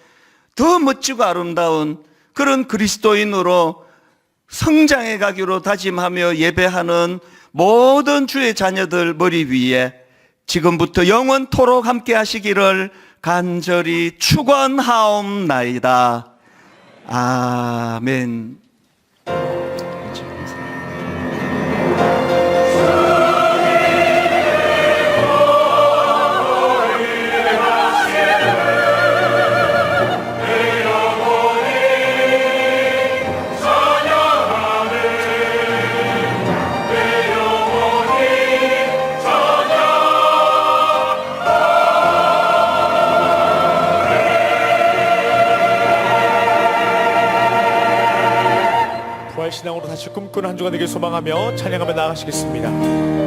더 멋지고 아름다운 그런 그리스도인으로 성장해 가기로 다짐하며 예배하는 모든 주의 자녀들 머리 위에 지금부터 영원토록 함께 하시기를 간절히 축원하옵나이다. 아멘.
신앙으로 다시 꿈꾸는 한 주가 되길 소망하며 찬양하며 나아가시겠습니다.